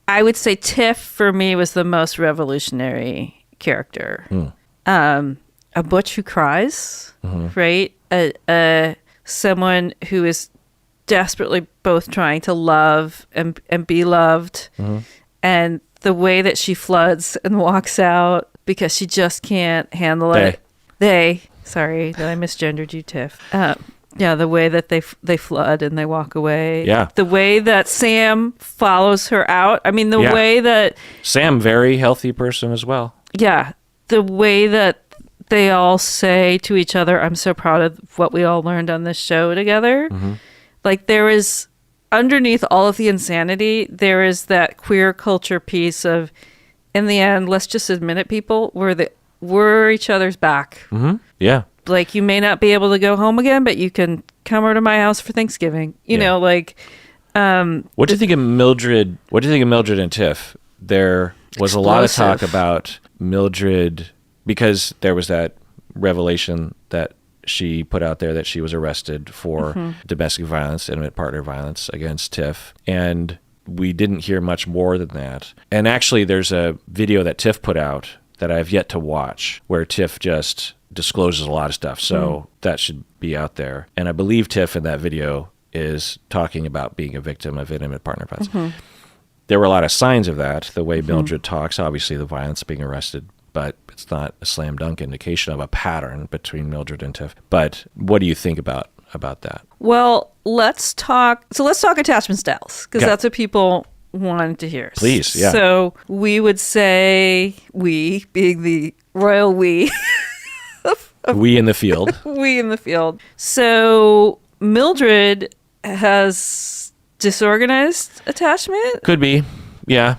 I would say Tiff, for me, was the most revolutionary character. A butch who cries, right? Someone who is desperately both trying to love and be loved, and the way that she floods and walks out because she just can't handle it. Sorry that I misgendered you, Tiff. The way that they flood and they walk away. Yeah. The way that Sam follows her out. I mean, the way that Sam, very healthy person as well. Yeah. The way that they all say to each other, I'm so proud of what we all learned on this show together. Like, there is, underneath all of the insanity, there is that queer culture piece of, in the end, let's just admit it, people, we're each other's back. Yeah. Like, you may not be able to go home again, but you can come over to my house for Thanksgiving. You know, like... what do you think of Mildred? What do you think of Mildred and Tiff? There was a lot of talk about Mildred, because there was that revelation that she put out there that she was arrested for domestic violence, intimate partner violence against Tiff. And we didn't hear much more than that. And actually, there's a video that Tiff put out that I have yet to watch where Tiff just discloses a lot of stuff. So that should be out there. And I believe Tiff in that video is talking about being a victim of intimate partner violence. There were a lot of signs of that, the way Mildred talks, obviously the violence, being arrested, but it's not a slam dunk indication of a pattern between Mildred and Tiff. But what do you think about that? Well, let's talk attachment styles, because that's what people wanted to hear. Please, yeah. So we would say, we being the royal we. We in the field. We in the field. So Mildred has disorganized attachment? Could be, yeah.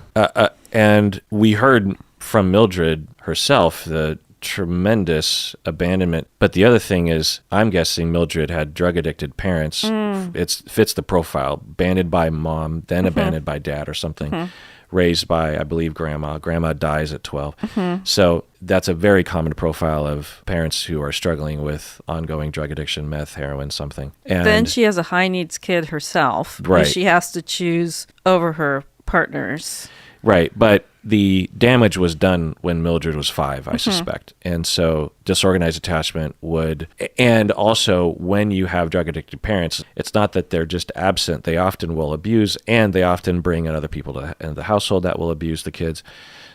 And we heard from Mildred herself the tremendous abandonment. But the other thing is, I'm guessing Mildred had drug-addicted parents. It fits the profile. Abandoned by mom, then abandoned by dad or something. Raised by, I believe, grandma. Grandma dies at 12. So that's a very common profile of parents who are struggling with ongoing drug addiction, meth, heroin, something. And then she has a high-needs kid herself. Right. And she has to choose over her partners. Right, but the damage was done when Mildred was 5, I suspect. And so disorganized attachment would, and also when you have drug-addicted parents, it's not that they're just absent. They often will abuse, and they often bring in other people into the household that will abuse the kids.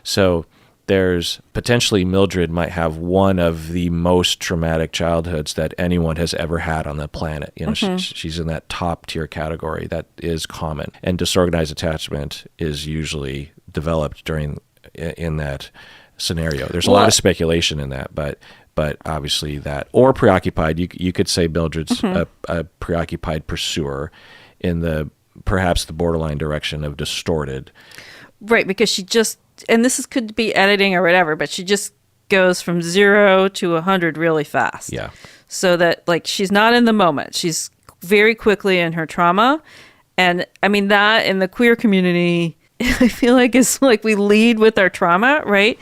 So there's potentially Mildred might have one of the most traumatic childhoods that anyone has ever had on the planet. You know, she's in that top tier category that is common. And disorganized attachment is usually developed in that scenario. There's a lot of speculation in that, but obviously that, or preoccupied, you could say Mildred's a preoccupied pursuer in perhaps the borderline direction of distorted. Right, because she just, and could be editing or whatever, but she just goes from 0 to 100 really fast. Yeah. So that, like, she's not in the moment. She's very quickly in her trauma. And I mean, that in the queer community, I feel like it's like we lead with our trauma, right?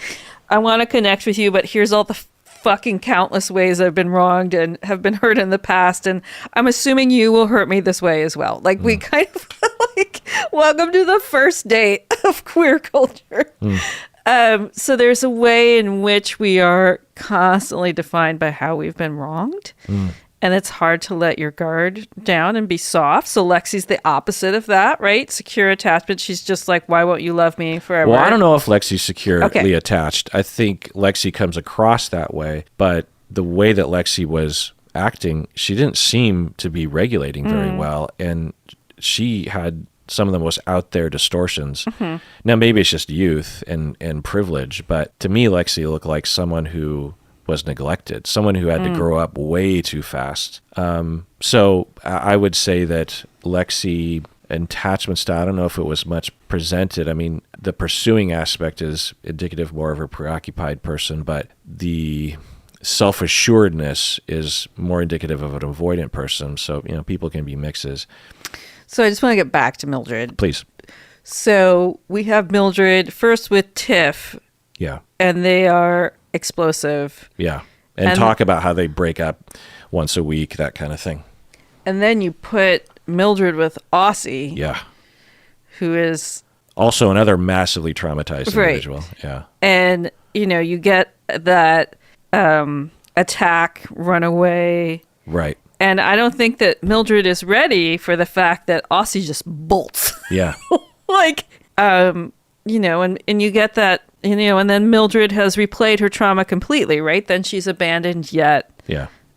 I want to connect with you, but here's all the fucking countless ways I've been wronged and have been hurt in the past. And I'm assuming you will hurt me this way as well. Like, we kind of like, welcome to the first date of queer culture. So there's a way in which we are constantly defined by how we've been wronged. And it's hard to let your guard down and be soft. So Lexi's the opposite of that, right? Secure attachment. She's just like, why won't you love me forever? Well, I don't know if Lexi's securely attached. I think Lexi comes across that way, but the way that Lexi was acting, she didn't seem to be regulating very well. And she had some of the most out there distortions. Now, maybe it's just youth and privilege, but to me, Lexi looked like someone who was neglected, someone who had to grow up way too fast. So I would say that Lexi attachment style, I don't know if it was much presented. I mean, the pursuing aspect is indicative more of a preoccupied person, but the self-assuredness is more indicative of an avoidant person. So, you know, people can be mixes. So I just want to get back to Mildred. Please. So we have Mildred first with Tiff. Yeah. And they are explosive. Yeah. And talk about how they break up once a week, that kind of thing. And then you put Mildred with Aussie. Yeah. Who is also another massively traumatized individual. Yeah. And, you know, you get that attack, runaway. Right. And I don't think that Mildred is ready for the fact that Aussie just bolts. Yeah. Like, you know, and you get that, you know, and then Mildred has replayed her trauma completely, right? Then she's abandoned yet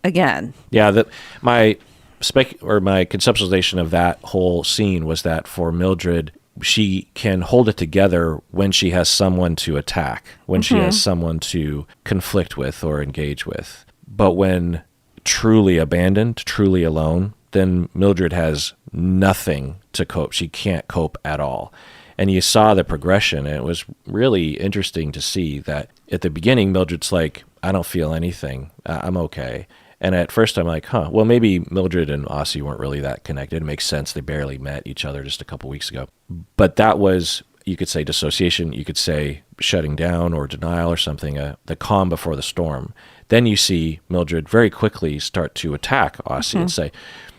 again. Yeah, my conceptualization of that whole scene was that for Mildred, she can hold it together when she has someone to attack, when she has someone to conflict with or engage with. But when truly abandoned, truly alone, then Mildred has nothing to cope. She can't cope at all. And you saw the progression, and it was really interesting to see that at the beginning, Mildred's like, I don't feel anything. I'm okay. And at first I'm like, well, maybe Mildred and Aussie weren't really that connected. It makes sense. They barely met each other just a couple weeks ago. But that was, you could say dissociation, you could say shutting down or denial or something, the calm before the storm. Then you see Mildred very quickly start to attack Aussie and say,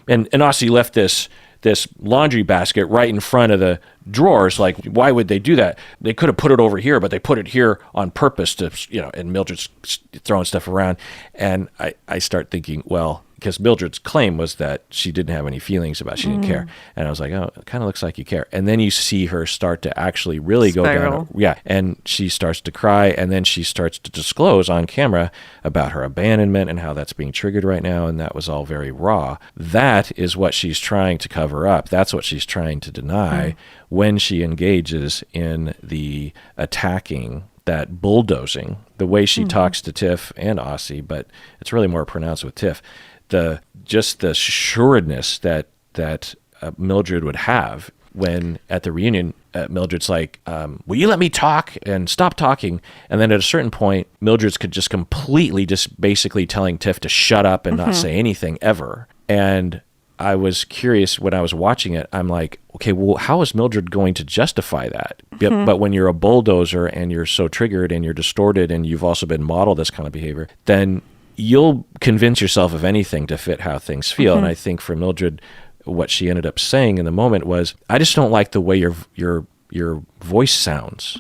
and Aussie left this laundry basket right in front of the drawers. Like, why would they do that? They could have put it over here, but they put it here on purpose to, and Mildred's throwing stuff around. And I start thinking, well, because Mildred's claim was that she didn't have any feelings about it. She didn't care. And I was like, oh, it kind of looks like you care. And then you see her start to actually really go down. Yeah. And she starts to cry. And then she starts to disclose on camera about her abandonment and how that's being triggered right now. And that was all very raw. That is what she's trying to cover up. That's what she's trying to deny when she engages in the attacking, that bulldozing, the way she talks to Tiff and Aussie, but it's really more pronounced with Tiff. Just the assuredness that Mildred would have when at the reunion, Mildred's like, will you let me talk and stop talking? And then at a certain point, Mildred's could just completely just basically telling Tiff to shut up and not say anything ever. And I was curious when I was watching it. I'm like, okay, well, how is Mildred going to justify that? But when you're a bulldozer and you're so triggered and you're distorted and you've also been modeled this kind of behavior, then you'll convince yourself of anything to fit how things feel. And I think for Mildred, what she ended up saying in the moment was, I just don't like the way your voice sounds,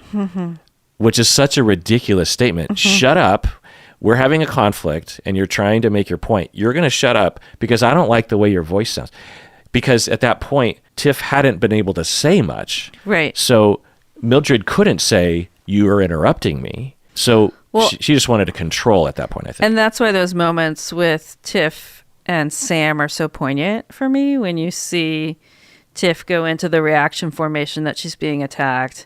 which is such a ridiculous statement. Shut up. We're having a conflict and you're trying to make your point. You're going to shut up because I don't like the way your voice sounds. Because at that point, Tiff hadn't been able to say much. Right. So Mildred couldn't say, you are interrupting me. So she just wanted to control at that point, I think. And that's why those moments with Tiff and Sam are so poignant for me, when you see Tiff go into the reaction formation that she's being attacked.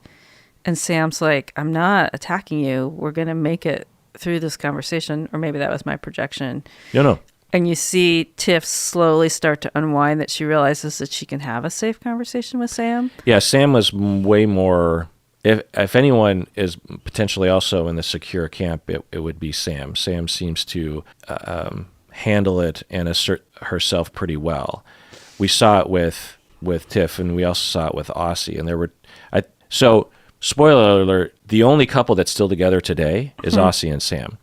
And Sam's like, I'm not attacking you. We're going to make it through this conversation. Or maybe that was my projection. No. And you see Tiff slowly start to unwind, that she realizes that she can have a safe conversation with Sam. Yeah, Sam was way more... If anyone is potentially also in the secure camp, it would be Sam. Sam seems to handle it and assert herself pretty well. We saw it with Tiff, and we also saw it with Aussie. And there were... So, spoiler alert, the only couple that's still together today is Aussie and Sam.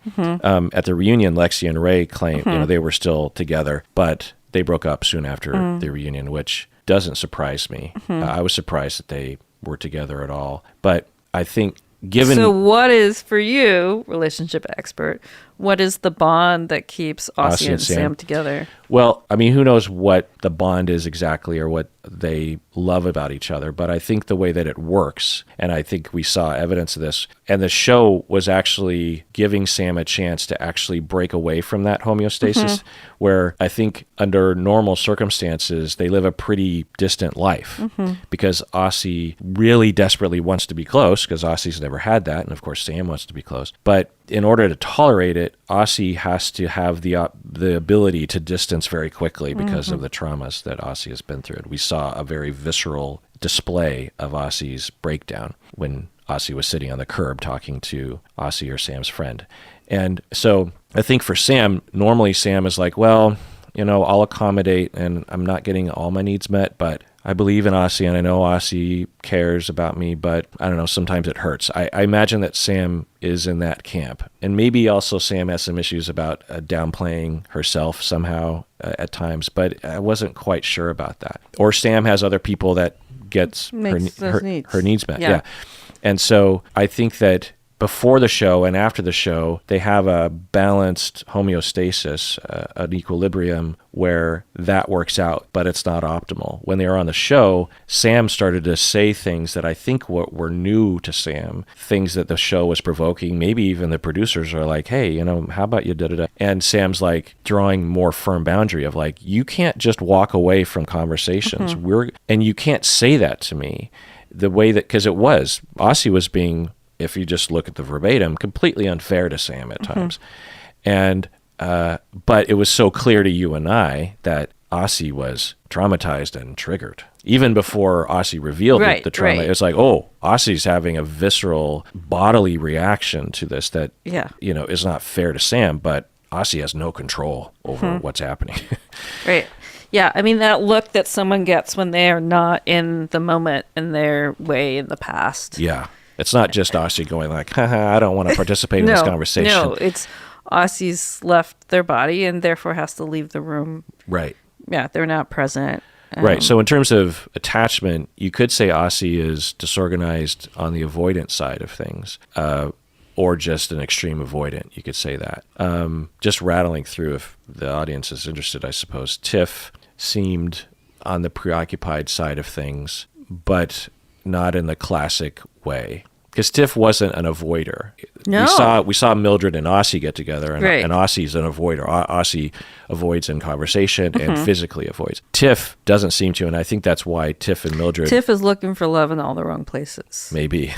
At the reunion, Lexi and Ray claimed they were still together, but they broke up soon after the reunion, which doesn't surprise me. I was surprised that they were together at all. But I think given... So what is, for you, relationship expert, what is the bond that keeps Aussie and Sam together? Well, I mean, who knows what the bond is exactly or what they love about each other, but I think the way that it works, and I think we saw evidence of this, and the show was actually giving Sam a chance to actually break away from that homeostasis, where I think under normal circumstances, they live a pretty distant life, because Aussie really desperately wants to be close, because Aussie's never had that, and of course Sam wants to be close. But in order to tolerate it, Aussie has to have the ability to distance very quickly because of the traumas that Aussie has been through. We saw a very visceral display of Aussie's breakdown when Aussie was sitting on the curb talking to Aussie or Sam's friend. And so I think for Sam, normally Sam is like, well, I'll accommodate and I'm not getting all my needs met, but I believe in Aussie and I know Aussie cares about me, but I don't know, sometimes it hurts. I imagine that Sam is in that camp. And maybe also Sam has some issues about downplaying herself somehow at times, but I wasn't quite sure about that. Or Sam has other people that gets her needs met. Yeah. And so I think that before the show and after the show, they have a balanced homeostasis, an equilibrium where that works out, but it's not optimal. When they were on the show, Sam started to say things that I think were new to Sam, things that the show was provoking. Maybe even the producers are like, hey, how about you da-da-da? And Sam's like drawing more firm boundary of like, you can't just walk away from conversations. And you can't say that to me. The way that, because Aussie was being, if you just look at the verbatim, completely unfair to Sam at times. And, but it was so clear to you and I that Aussie was traumatized and triggered. Even before Aussie revealed the trauma, it's like, oh, Aussie's having a visceral bodily reaction to this that, is not fair to Sam, but Aussie has no control over what's happening. Right. Yeah, I mean, that look that someone gets when they are not in the moment and they're way in the past. Yeah. It's not just Aussie going like, haha, I don't want to participate in this conversation. No, it's Aussie's left their body and therefore has to leave the room. Right. Yeah, they're not present. Right. So in terms of attachment, you could say Aussie is disorganized on the avoidant side of things, or just an extreme avoidant. You could say that. Just rattling through, if the audience is interested, I suppose. Tiff seemed on the preoccupied side of things, but not in the classic way. Because Tiff wasn't an avoider. No. We saw Mildred and Aussie get together, and, Right. and Aussie's an avoider. Aussie avoids in conversation and physically avoids. Tiff doesn't seem to, and I think that's why Tiff and Mildred... Tiff is looking for love in all the wrong places. Maybe.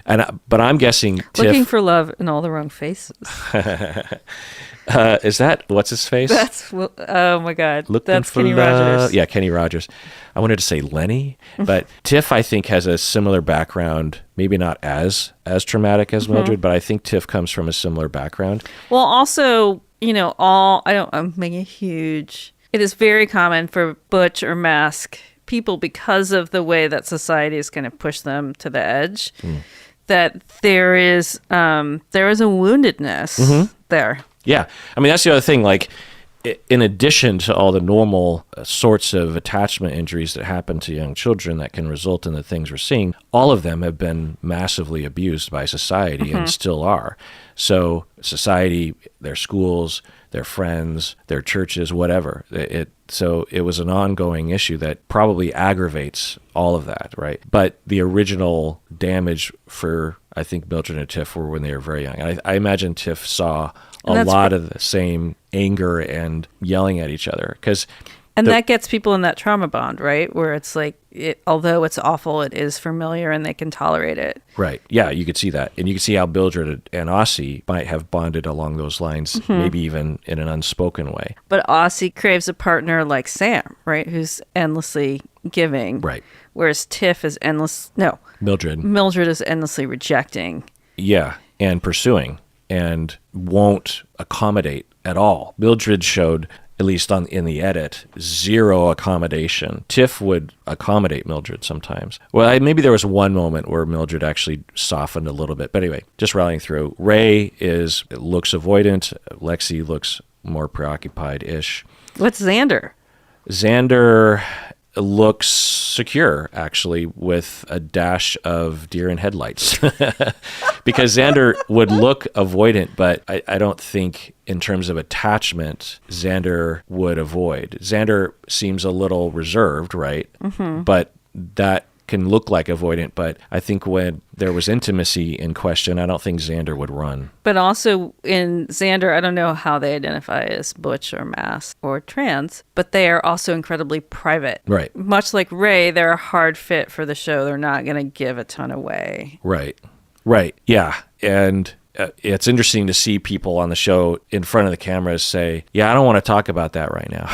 But I'm guessing Tiff... Looking for love in all the wrong faces. Is that... What's his face? Oh my God. Looking That's for Kenny love. Rogers. Yeah, Kenny Rogers. I wanted to say Lenny, but Tiff, I think, has a similar background, maybe not as traumatic as Mildred, but I think Tiff comes from a similar background. Well, also, I'm making a huge... It is very common for Butch or Masc people, because of the way that society is going to push them to the edge, that there is a woundedness there. Yeah. I mean, that's the other thing. Like, in addition to all the normal sorts of attachment injuries that happen to young children that can result in the things we're seeing, all of them have been massively abused by society and still are. So society, their schools, their friends, their churches, whatever. So it was an ongoing issue that probably aggravates all of that, right? But the original damage for, I think, Mildred and Tiff were when they were very young. I imagine Tiff saw a lot of the same anger and yelling at each other. And that gets people in that trauma bond, right? Where it's like, although it's awful, it is familiar and they can tolerate it. Right. Yeah, you could see that. And you could see how Mildred and Aussie might have bonded along those lines, maybe even in an unspoken way. But Aussie craves a partner like Sam, right? Who's endlessly giving. Right. Whereas Tiff is Mildred is endlessly rejecting. Yeah, and pursuing, and won't accommodate at all. Mildred showed, at least in the edit, zero accommodation. Tiff would accommodate Mildred sometimes. Well, maybe there was one moment where Mildred actually softened a little bit. But anyway, just rallying through. Ray looks avoidant. Lexi looks more preoccupied-ish. What's Xander? Xander looks secure, actually, with a dash of deer in headlights. Because Xander would look avoidant, but I don't think in terms of attachment, Xander would avoid. Xander seems a little reserved, right? But that can look like avoidant, but I think when there was intimacy in question, I don't think Xander would run. But also in Xander, I don't know how they identify as butch or Masc or trans, but they are also incredibly private. Right. Much like Ray, they're a hard fit for the show. They're not going to give a ton away. Right. Yeah. And it's interesting to see people on the show in front of the cameras say, yeah, I don't want to talk about that right now.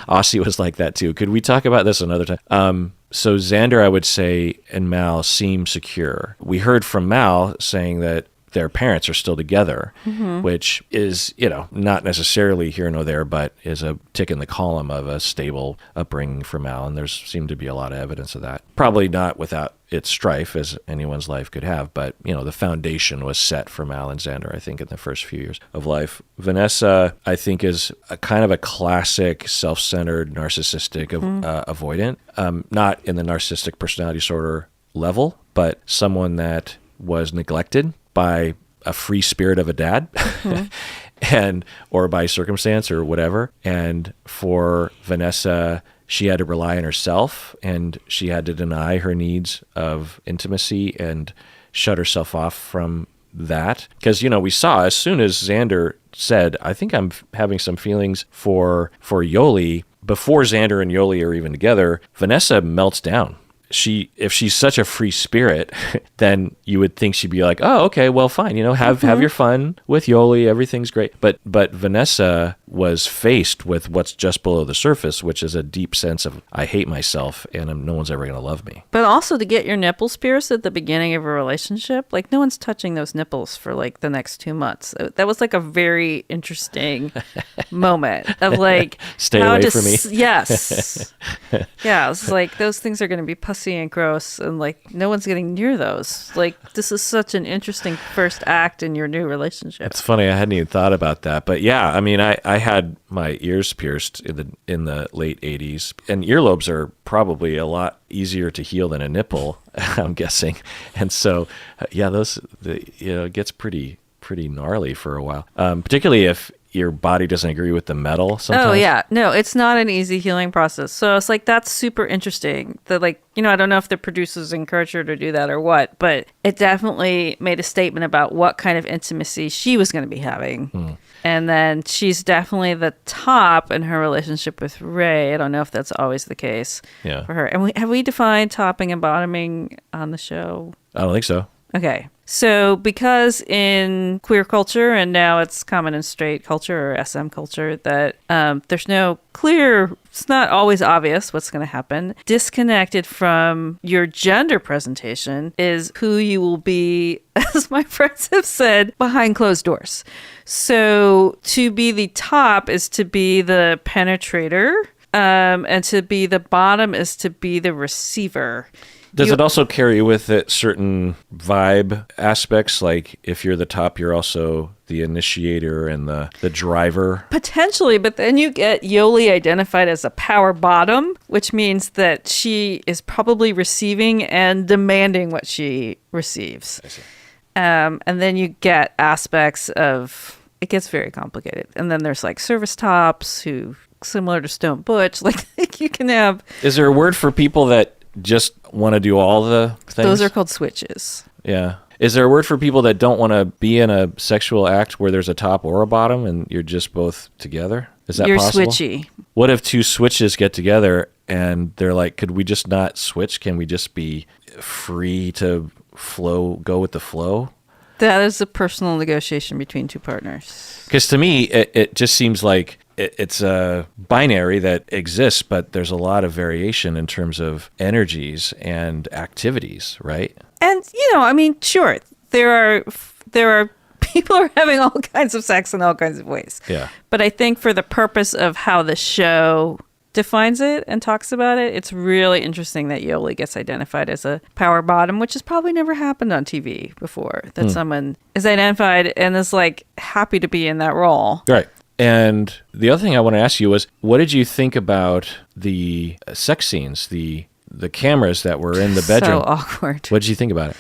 Aussie was like that too. Could we talk about this another time? So Xander, I would say, and Mal seem secure. We heard from Mal saying that their parents are still together, which is, not necessarily here nor there, but is a tick in the column of a stable upbringing for Mal, and there seemed to be a lot of evidence of that. Probably not without its strife, as anyone's life could have, but, the foundation was set for Mal and Xander, I think, in the first few years of life. Vanessa, I think, is a kind of a classic self-centered, narcissistic avoidant, not in the narcissistic personality disorder level, but someone that was neglected by a free spirit of a dad or by circumstance or whatever. And for Vanessa, she had to rely on herself, and she had to deny her needs of intimacy and shut herself off from that. Because, we saw as soon as Xander said, I think I'm having some feelings for Yoli, before Xander and Yoli are even together, Vanessa melts down. If she's such a free spirit, then you would think she'd be like, oh, okay, well, fine, have your fun with Yoli, everything's great. But Vanessa was faced with what's just below the surface, which is a deep sense of, I hate myself and no one's ever going to love me. But also to get your nipples pierced at the beginning of a relationship, like no one's touching those nipples for like the next 2 months. That was like a very interesting moment of like, stay away from me. Yes. Yeah, it's like those things are going to be pussy and gross, and like no one's getting near those. Like this is such an interesting first act in your new relationship. It's funny, I hadn't even thought about that. But yeah, I mean, I had my ears pierced in the late 80s, and earlobes are probably a lot easier to heal than a nipple, I'm guessing. And so, yeah, it gets pretty gnarly for a while, particularly if your body doesn't agree with the metal sometimes. Oh, yeah. No, it's not an easy healing process. So it's like, that's super interesting. That like, I don't know if the producers encouraged her to do that or what, but it definitely made a statement about what kind of intimacy she was going to be having. And then she's definitely the top in her relationship with Ray. I don't know if that's always the case for her. And have we defined topping and bottoming on the show? I don't think so. Okay. So because in queer culture, and now it's common in straight culture or SM culture, that there's no clear, it's not always obvious what's going to happen. Disconnected from your gender presentation is who you will be, as my friends have said, behind closed doors. So to be the top is to be the penetrator, and to be the bottom is to be the receiver. Does it also carry with it certain vibe aspects? Like if you're the top, you're also the initiator and the driver? Potentially, but then you get Yoli identified as a power bottom, which means that she is probably receiving and demanding what she receives. I see. And then you get aspects of, it gets very complicated. And then there's like service tops who, similar to Stone Butch, like you can have... Is there a word for people that just want to do all the things? Those are called switches. Yeah. Is there a word for people that don't want to be in a sexual act where there's a top or a bottom and you're just both together? Is that possible? You're switchy. What if two switches get together and they're like, could we just not switch? Can we just be free to go with the flow? That is a personal negotiation between two partners. Because to me, it just seems like it's a binary that exists, but there's a lot of variation in terms of energies and activities, right? And, sure, there are people are having all kinds of sex in all kinds of ways. Yeah. But I think for the purpose of how the show defines it and talks about it, it's really interesting that Yoli gets identified as a power bottom, which has probably never happened on TV before, that someone is identified and is like happy to be in that role. Right. And the other thing I want to ask you was, what did you think about the sex scenes, the cameras that were in the bedroom? So awkward. What did you think about it?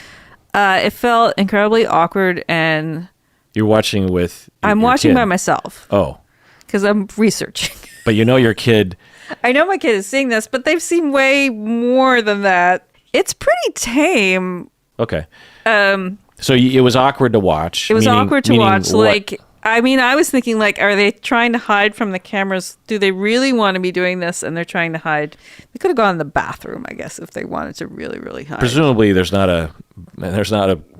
It felt incredibly awkward, and you're watching with I'm your watching kid. by myself. Oh. Because I'm researching. But your kid... I know my kid is seeing this, but they've seen way more than that. It's pretty tame. Okay. So it was awkward to watch. It was awkward to watch. What? Like, I was thinking, like, are they trying to hide from the cameras? Do they really want to be doing this? And they're trying to hide. They could have gone in the bathroom, I guess, if they wanted to really, really hide. Presumably, there's not a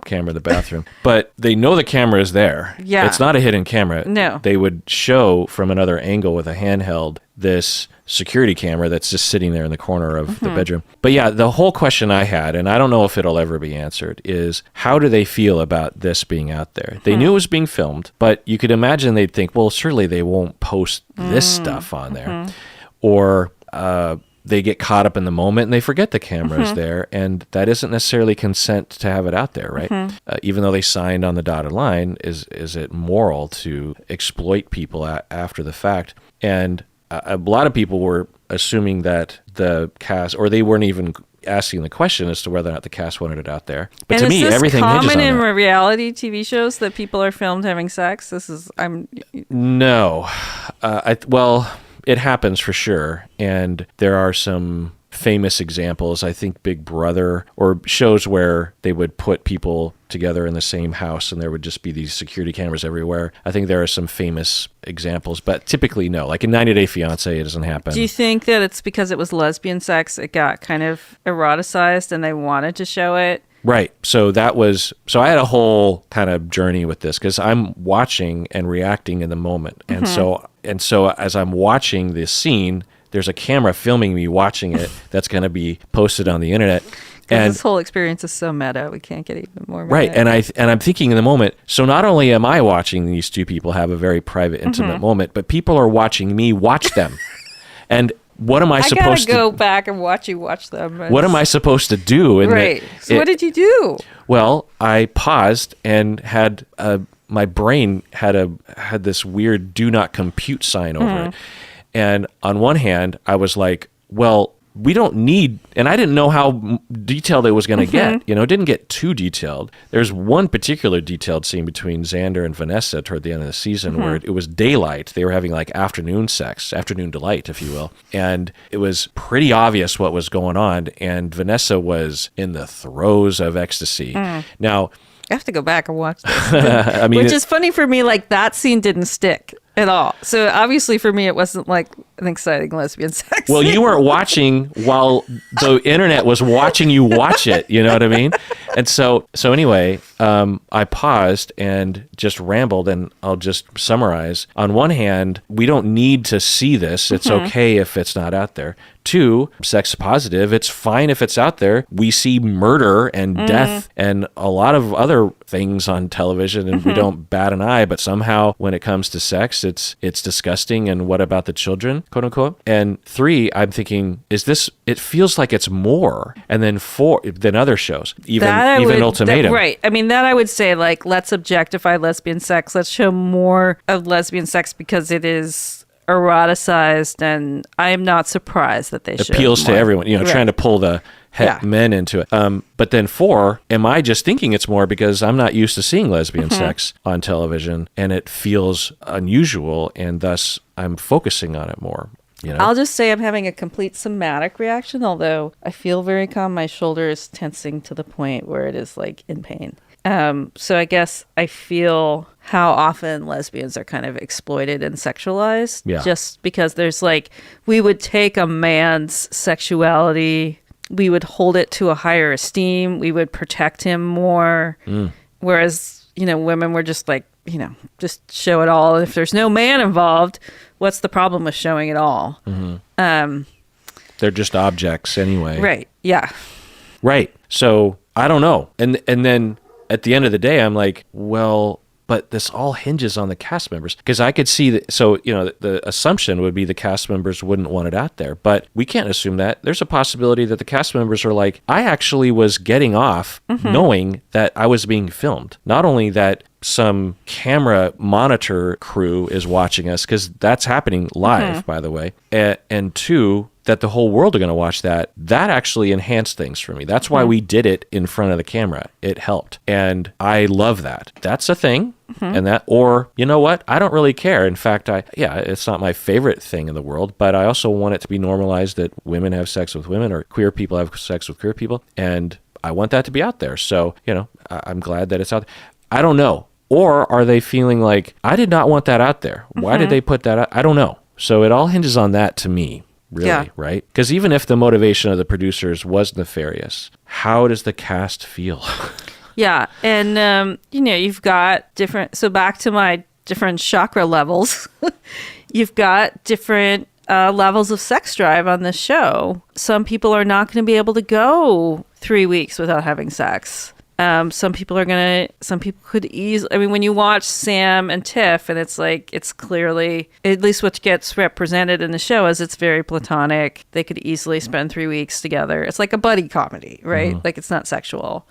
camera in the bathroom, but they know the camera is there. Yeah. It's not a hidden camera. No. They would show from another angle with a handheld this security camera that's just sitting there in the corner of the bedroom. But yeah, the whole question I had, and I don't know if it'll ever be answered, is how do they feel about this being out there? They knew it was being filmed, but you could imagine they'd think, well, surely they won't post this stuff on there. Or they get caught up in the moment and they forget the camera is there, and that isn't necessarily consent to have it out there, right? Even though they signed on the dotted line, is it moral to exploit people after the fact? And a lot of people were assuming that the cast, or they weren't even asking the question as to whether or not the cast wanted it out there. But to me, everything hinges on that. Is this common in that. reality TV shows that people are filmed having sex? No. Well, it happens for sure. And there are some famous examples. I think Big Brother, or shows where they would put people together in the same house and there would just be these security cameras everywhere. I think there are some famous examples, but typically no. Like in 90 Day Fiancé, it doesn't happen. Do you think that it's because it was lesbian sex, it got kind of eroticized and they wanted to show it? Right. So I had a whole kind of journey with this because I'm watching and reacting in the moment. And so as I'm watching this scene, there's a camera filming me watching it that's going to be posted on the internet. And this whole experience is so meta, we can't get even more meta. Right. And I'm thinking in the moment, so not only am I watching these two people have a very private, intimate moment, but people are watching me watch them. And what am I I supposed gotta go to back and watch you watch them. what am I supposed to do? And Right. So what did you do? well, I paused and had my brain had this weird do not compute sign over it. And on one hand, I was like, well, we don't need, and I didn't know how detailed it was going to get. You know, it didn't get too detailed. There's one particular detailed scene between Xander and Vanessa toward the end of the season where it was daylight. They were having like afternoon sex, afternoon delight, if you will. And it was pretty obvious what was going on. And Vanessa was in the throes of ecstasy. Now, I have to go back and watch this. I mean, Which is funny for me, like that scene didn't stick at all. So obviously for me, it wasn't like an exciting lesbian sex. well, you weren't watching while the internet was watching you watch it. You know what I mean? And so anyway, I paused and just rambled, and I'll just summarize. On one hand, we don't need to see this. It's okay if it's not out there. 2, sex positive. It's fine if it's out there. We see murder and death and a lot of other things on television, and we don't bat an eye. But somehow, when it comes to sex, it's disgusting. And what about the children, quote unquote? And 3, I'm thinking, is this? It feels like it's more. And then 4, than other shows, even Ultimatum. Right. I mean, that I would say, like, let's objectify lesbian sex. Let's show more of lesbian sex because it is eroticized, and I am not surprised that they appeals to everyone. You know, trying to pull the men into it. But then 4, am I just thinking it's more because I'm not used to seeing lesbian sex on television, and it feels unusual, and thus I'm focusing on it more. You know? I'll just say I'm having a complete somatic reaction, although I feel very calm. My shoulder is tensing to the point where it is like in pain. So I guess I feel how often lesbians are kind of exploited and sexualized. Yeah. Just because there's like, we would take a man's sexuality, we would hold it to a higher esteem, we would protect him more. Whereas, you know, women were just like, you know, just show it all. If there's no man involved, what's the problem with showing it all? They're just objects anyway. Right. Yeah. Right. So I don't know. And then at the end of the day, I'm like, well, but this all hinges on the cast members, because I could see that. So, you know, the assumption would be the cast members wouldn't want it out there, but we can't assume that. There's a possibility that the cast members are like, I actually was getting off knowing that I was being filmed. Not only that some camera monitor crew is watching us, because that's happening live, by the way. And 2, that the whole world are going to watch that actually enhanced things for me. That's why we did it in front of the camera. It helped. And I love that. That's a thing. And that, or you know what? I don't really care. In fact, it's not my favorite thing in the world, but I also want it to be normalized that women have sex with women, or queer people have sex with queer people. And I want that to be out there. So, you know, I'm glad that it's out there. I don't know. Or are they feeling like, I did not want that out there? Why did they put that out? I don't know. So it all hinges on that to me. Really, right? Because even if the motivation of the producers was nefarious, how does the cast feel? Yeah. And, you know, you've got different, so back to my different chakra levels, you've got different levels of sex drive on this show. Some people are not going to be able to go 3 weeks without having sex. Some people could easily, I mean, when you watch Sam and Tiff, and it's like, it's clearly, at least what gets represented in the show is it's very platonic. They could easily spend 3 weeks together. It's like a buddy comedy, right? Like, it's not sexual.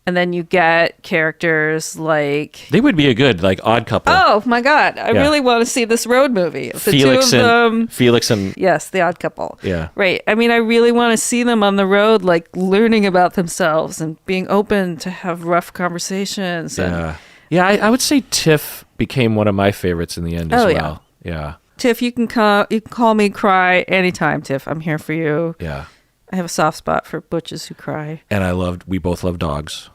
And then you get characters like... They would be a good, like, odd couple. Oh, my God. I really want to see this road movie. The Felix two of them. Felix and... Yes, the odd couple. Yeah. Right. I mean, I really want to see them on the road, like, learning about themselves and being open to have rough conversations. Yeah. Yeah, I would say Tiff became one of my favorites in the end as well. Yeah. Tiff, you can call me cry anytime, Tiff. I'm here for you. Yeah. I have a soft spot for butches who cry. And we both love dogs.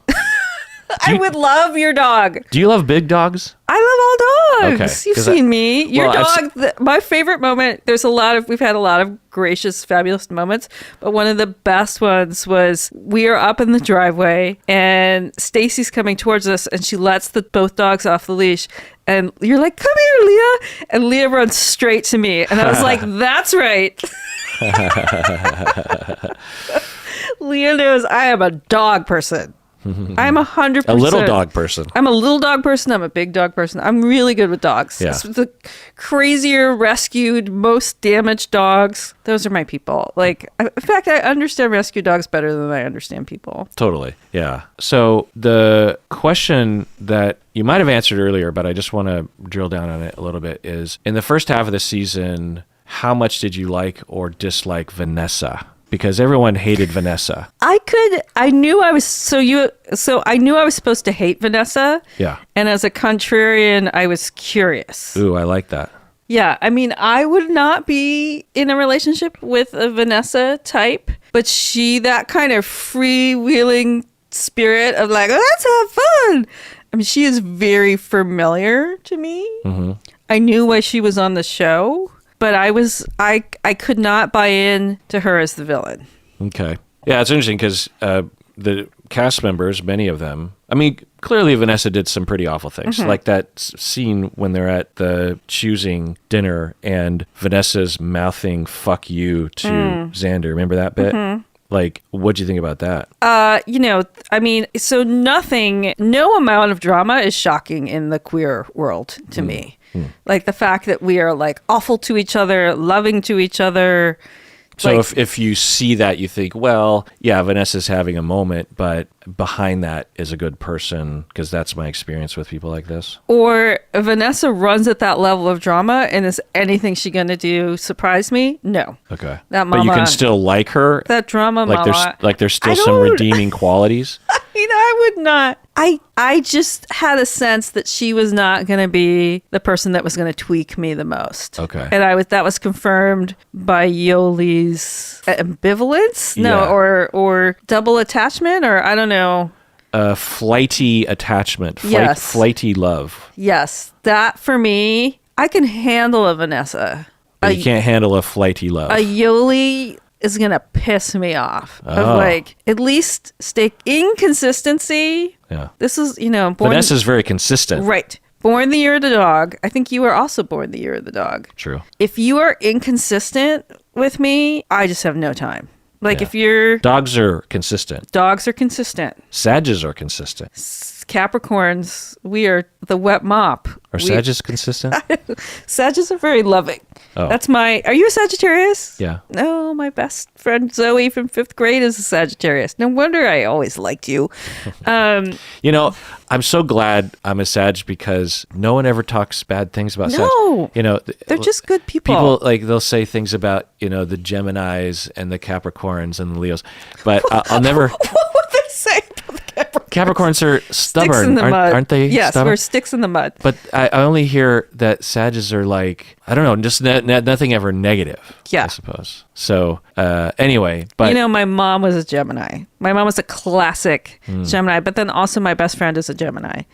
I would love your dog. Do you love big dogs? I love all dogs. Okay, You've seen me. Your well, dog, my favorite moment, we've had a lot of gracious, fabulous moments, but one of the best ones was we are up in the driveway and Stacy's coming towards us and she lets both dogs off the leash. And you're like, come here, Leah. And Leah runs straight to me. And I was like, that's right. Leah knows I am a dog person. I'm 100%. A little dog person. I'm a little dog person. I'm a big dog person. I'm really good with dogs. Yeah. The crazier, rescued, most damaged dogs. Those are my people. Like, in fact, I understand rescue dogs better than I understand people. Totally. Yeah. So the question that you might have answered earlier, but I just want to drill down on it a little bit is, in the first half of the season, how much did you like or dislike Vanessa? Because everyone hated Vanessa. I knew I was supposed to hate Vanessa. Yeah. And as a contrarian, I was curious. Ooh, I like that. Yeah, I mean, I would not be in a relationship with a Vanessa type, but that kind of freewheeling spirit of like, let's have fun. I mean, she is very familiar to me. Mm-hmm. I knew why she was on the show, but I could not buy in to her as the villain. Okay. Yeah, it's interesting because the cast members, many of them, I mean, clearly Vanessa did some pretty awful things. Like that scene when they're at the choosing dinner and Vanessa's mouthing "fuck you" to Xander. Remember that bit? Like, what'd you think about that? I mean, so no amount of drama is shocking in the queer world to me. Like the fact that we are like awful to each other, loving to each other. So like, if you see that, you think, well, yeah, Vanessa's having a moment, but behind that is a good person, because that's my experience with people like this. Or Vanessa runs at that level of drama, and is anything she's going to do surprise me? No. Okay. That but you mama- can still like her? That drama mama. There's still some redeeming qualities? I would not. I just had a sense that she was not going to be the person that was going to tweak me the most. Okay. And that was confirmed by Yoli's ambivalence? No, Yeah. or double attachment, or I don't know. Flighty attachment. Yes. Flighty love. Yes, that for me, I can handle a Vanessa. But you can't handle a flighty love. A Yoli is going to piss me off. Of like, at least stay inconsistency. Yeah. This is, born... Vanessa's very consistent. Right. Born the year of the dog. I think you were also born the year of the dog. True. If you are inconsistent with me, I just have no time. Like Yeah. if you're... Dogs are consistent. Dogs are consistent. Sages are consistent. Capricorns, we are the wet mop. Are Sages consistent? Sages are very loving. Oh. Are you a Sagittarius? Yeah. No, my best friend Zoe from 5th grade is a Sagittarius. No wonder I always liked you. I'm so glad I'm a Sag, because no one ever talks bad things about Sag. No. They're just good people. People, like, they'll say things about, the Geminis and the Capricorns and the Leos, but I'll never... What would they say about the Capricorns? Capricorns are stubborn, Sticks in the mud. aren't they? Yes, stubborn? we're sticks in the mud. But I only hear that Sages are like, I don't know, just nothing ever negative. Yeah. I suppose. So anyway, but my mom was a Gemini. My mom was a classic Gemini, but then also my best friend is a Gemini.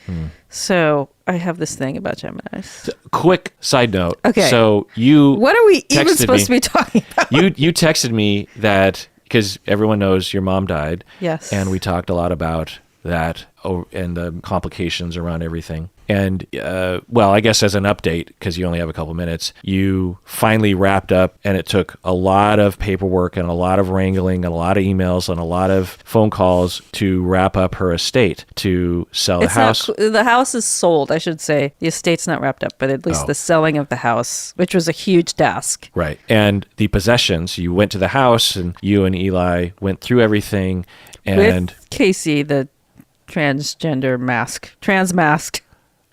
So I have this thing about Geminis. quick side note. Okay. So you What are we even texted supposed me- to be talking about? you texted me that, because everyone knows your mom died. Yes. And we talked a lot about that and the complications around everything. And, I guess as an update, because you only have a couple minutes, you finally wrapped up, and it took a lot of paperwork and a lot of wrangling and a lot of emails and a lot of phone calls to wrap up her estate, to sell the house. The house is sold, I should say. The estate's not wrapped up, but at least the selling of the house, which was a huge task. Right. And the possessions, you went to the house, and you and Eli went through everything. And with Casey, the trans Masc.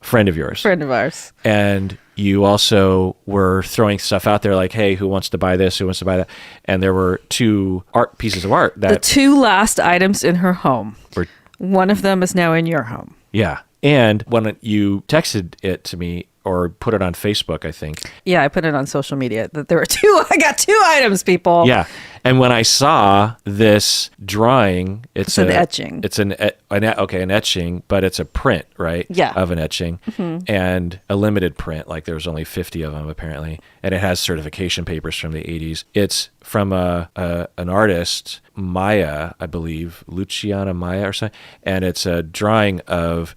Friend of yours. Friend of ours. And you also were throwing stuff out there like, hey, who wants to buy this? Who wants to buy that? And there were 2 pieces of art that... The 2 last items in her home. were... One of them is now in your home. Yeah. And when you texted it to me, or put it on Facebook, I think. Yeah, I put it on social media that there were 2. I got 2 items, people. Yeah. And when I saw this drawing, it's an etching. It's an etching, but it's a print, right? Yeah. Of an etching, and a limited print. Like there's only 50 of them apparently, and it has certification papers from the 80s. It's from an artist, Maya, I believe, Luciana Maya or something, and it's a drawing of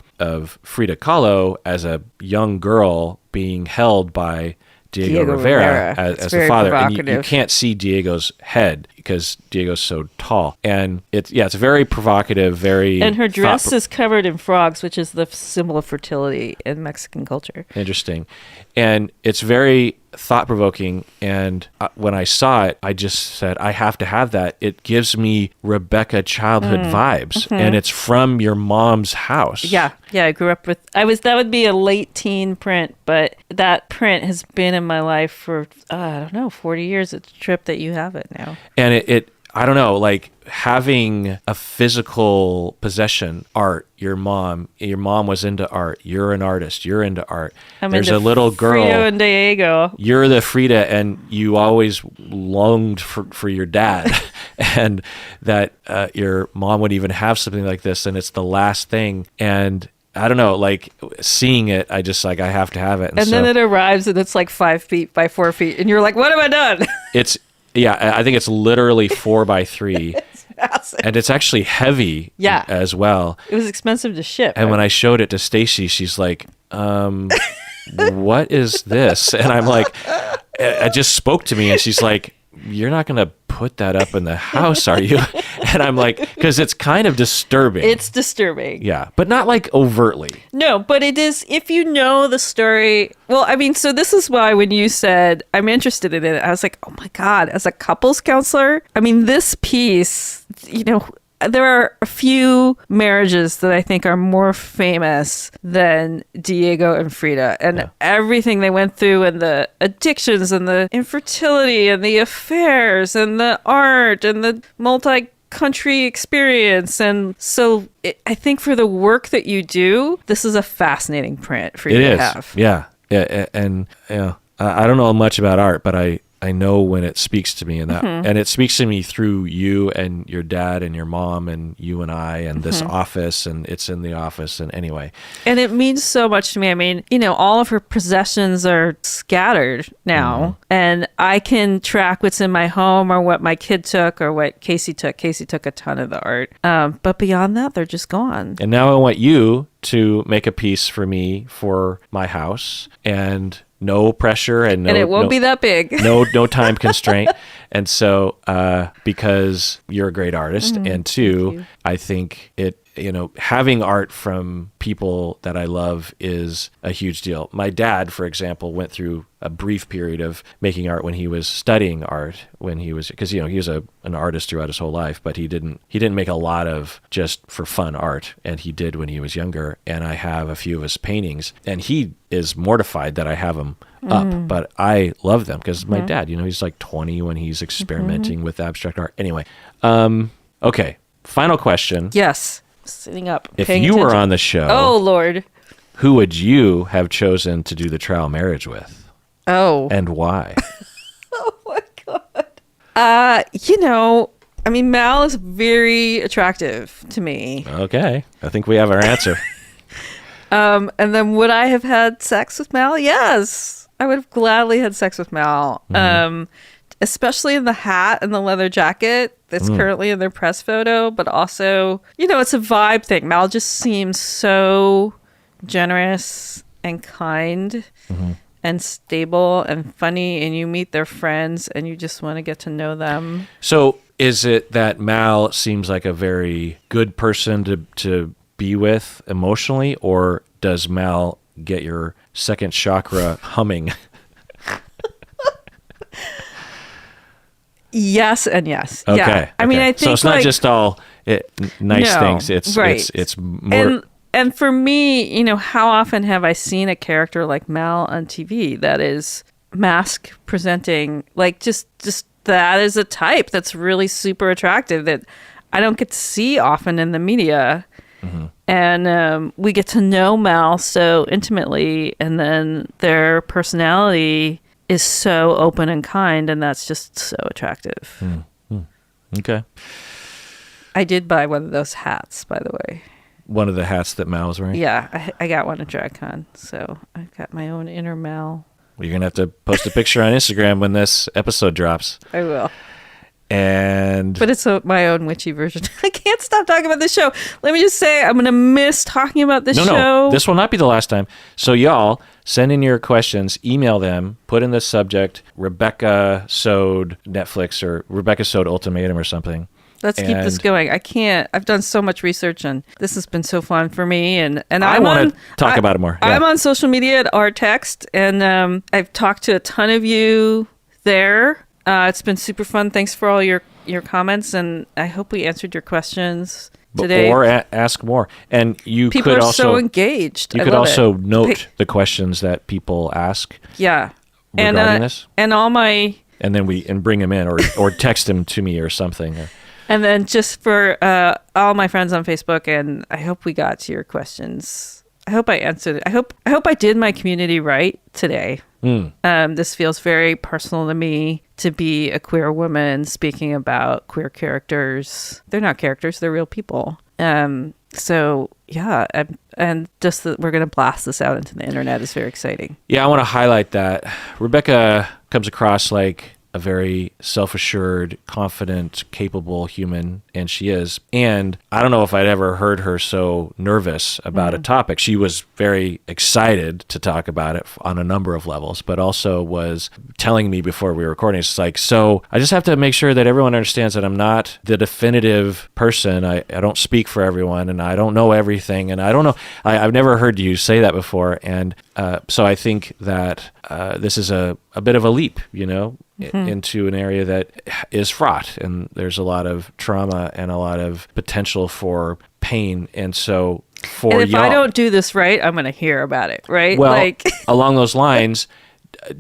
Frida Kahlo as a young girl being held by Diego Rivera as It's the very father. And you provocative. can't see Diego's head because Diego's so tall. And it's very provocative, very... And her dress is covered in frogs, which is the symbol of fertility in Mexican culture. Interesting. And it's very thought-provoking. And when I saw it, I just said, I have to have that. It gives me Rebecca childhood vibes. And it's from your mom's house. Yeah. I grew up with... That would be a late teen print, but that print has been in my life for, I don't know, 40 years. It's a trip that you have it now. And it I don't know, like having a physical possession, art, your mom was into art. You're an artist. You're into art. There's a little girl. Frida and Diego. You're the Frida, and you always longed for your dad. And that your mom would even have something like this, and it's the last thing. And I don't know, like seeing it, I just like, I have to have it. And then it arrives and it's like 5 feet by 4 feet. And you're like, what have I done? Yeah, I think it's literally 4 by 3. It's massive. And it's actually heavy as well. It was expensive to ship. And when I showed it to Stacy, she's like, what is this? And I'm like, it just spoke to me. And she's like, you're not going to put that up in the house, are you? And I'm like, because it's kind of disturbing. It's disturbing. Yeah, but not like overtly. No, but it is, if you know the story. Well, I mean, so this is why when you said, I'm interested in it, I was like, oh my God, as a couples counselor, I mean, this piece, there are a few marriages that I think are more famous than Diego and Frida, and everything they went through, and the addictions and the infertility and the affairs and the art and the multi-country experience. And so I think for the work that you do, this is a fascinating print for you to have. Yeah. And I don't know much about art, but I know when it speaks to me, and it speaks to me through you and your dad and your mom and you and I and this office, and it's in the office. And anyway, and it means so much to me. I mean, all of her possessions are scattered now, and I can track what's in my home or what my kid took or what Casey took. Casey took a ton of the art, but beyond that, they're just gone. And now I want you to make a piece for me for my house, and no pressure, and it won't be that big. no time constraint. And so because you're a great artist, and two, I think it, having art from people that I love is a huge deal. My dad, for example, went through a brief period of making art when he was studying art, because he was an artist throughout his whole life, but he didn't make a lot of just for fun art, and he did when he was younger. And I have a few of his paintings, and he is mortified that I have them up, but I love them because my dad, he's like 20 when he's experimenting with abstract art. Anyway, okay, final question. Yes. Sitting up. If you were on the show, oh Lord, who would you have chosen to do the trial marriage with? Oh, and why? Oh my God. I mean, Mal is very attractive to me. Okay, I think we have our answer. And then would I have had sex with Mal? Yes, I would have gladly had sex with Mal. Especially in the hat and the leather jacket that's currently in their press photo, but also, it's a vibe thing. Mal just seems so generous and kind and stable and funny, and you meet their friends and you just want to get to know them. So is it that Mal seems like a very good person to be with emotionally, or does Mal get your second chakra humming? Yes and yes. Okay. Yeah. I mean, I think so. It's not just all nice things. It's right. It's more. And for me, how often have I seen a character like Mal on TV that is Masc presenting, like just that is a type that's really super attractive that I don't get to see often in the media. And we get to know Mal so intimately, and then their personality is so open and kind, and that's just so attractive. Okay. I did buy one of those hats, by the way. One of the hats that Mal was wearing? Yeah, I got one at DragCon, so I got my own inner Mal. Well, you're going to have to post a picture on Instagram when this episode drops. I will. But it's my own witchy version. I can't stop talking about this show. Let me just say, I'm going to miss talking about this show. No, this will not be the last time. So y'all, send in your questions, email them, put in the subject, Rebecca-sode Netflix or Rebecca-sode Ultimatum or something. Let's keep this going. I've done so much research and this has been so fun for me. And I want to talk about it more. Yeah. I'm on social media at rtext and I've talked to a ton of you there. It's been super fun. Thanks for all your comments, and I hope we answered your questions today. Or ask more. And people could are also so engaged. You could also note the questions that people ask. Yeah, regarding this, and all my and then bring them in, or text them to me or something. And then just for all my friends on Facebook, and I hope we got to your questions. I hope I answered it. I hope I did my community right today. This feels very personal to me to be a queer woman speaking about queer characters. They're not characters, they're real people. So yeah, and just that we're going to blast this out into the internet is very exciting. Yeah, I want to highlight that Rebecca comes across like a very self-assured, confident, capable human, and she is. And I don't know if I'd ever heard her so nervous about a topic. She was very excited to talk about it on a number of levels, but also was telling me before we were recording, it's like, so I just have to make sure that everyone understands that I'm not the definitive person. I don't speak for everyone, and I don't know everything, and I don't know. I've never heard you say that before, and so I think that this is a bit of a leap, into an area that is fraught, and there's a lot of trauma and a lot of potential for pain. And so if I don't do this right, I'm going to hear about it, right? Well, along those lines,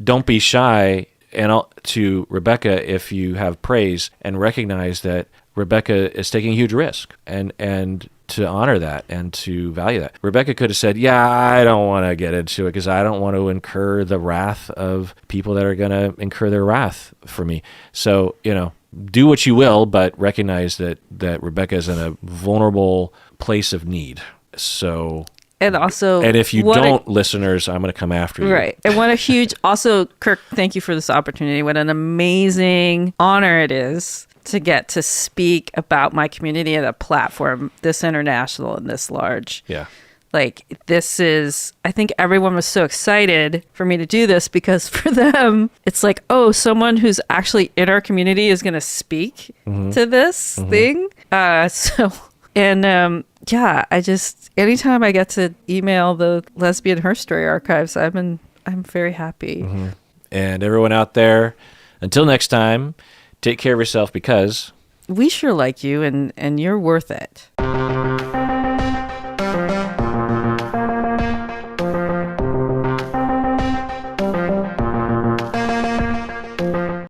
don't be shy to Rebecca if you have praise, and recognize that Rebecca is taking a huge risk, and to honor that and to value that. Rebecca could have said, yeah, I don't want to get into it because I don't want to incur the wrath of people that are going to incur their wrath for me. So, do what you will, but recognize that Rebecca is in a vulnerable place of need. So... And if you don't, listeners, I'm going to come after you. Right. And what a huge... Also, Kirk, thank you for this opportunity. What an amazing honor it is to get to speak about my community at a platform this international and this large. Yeah. This is... I think everyone was so excited for me to do this because for them, it's like, oh, someone who's actually in our community is going to speak to this thing. Yeah, anytime I get to email the Lesbian Her Story archives, I'm very happy. And everyone out there, until next time, take care of yourself because we sure like you and you're worth it.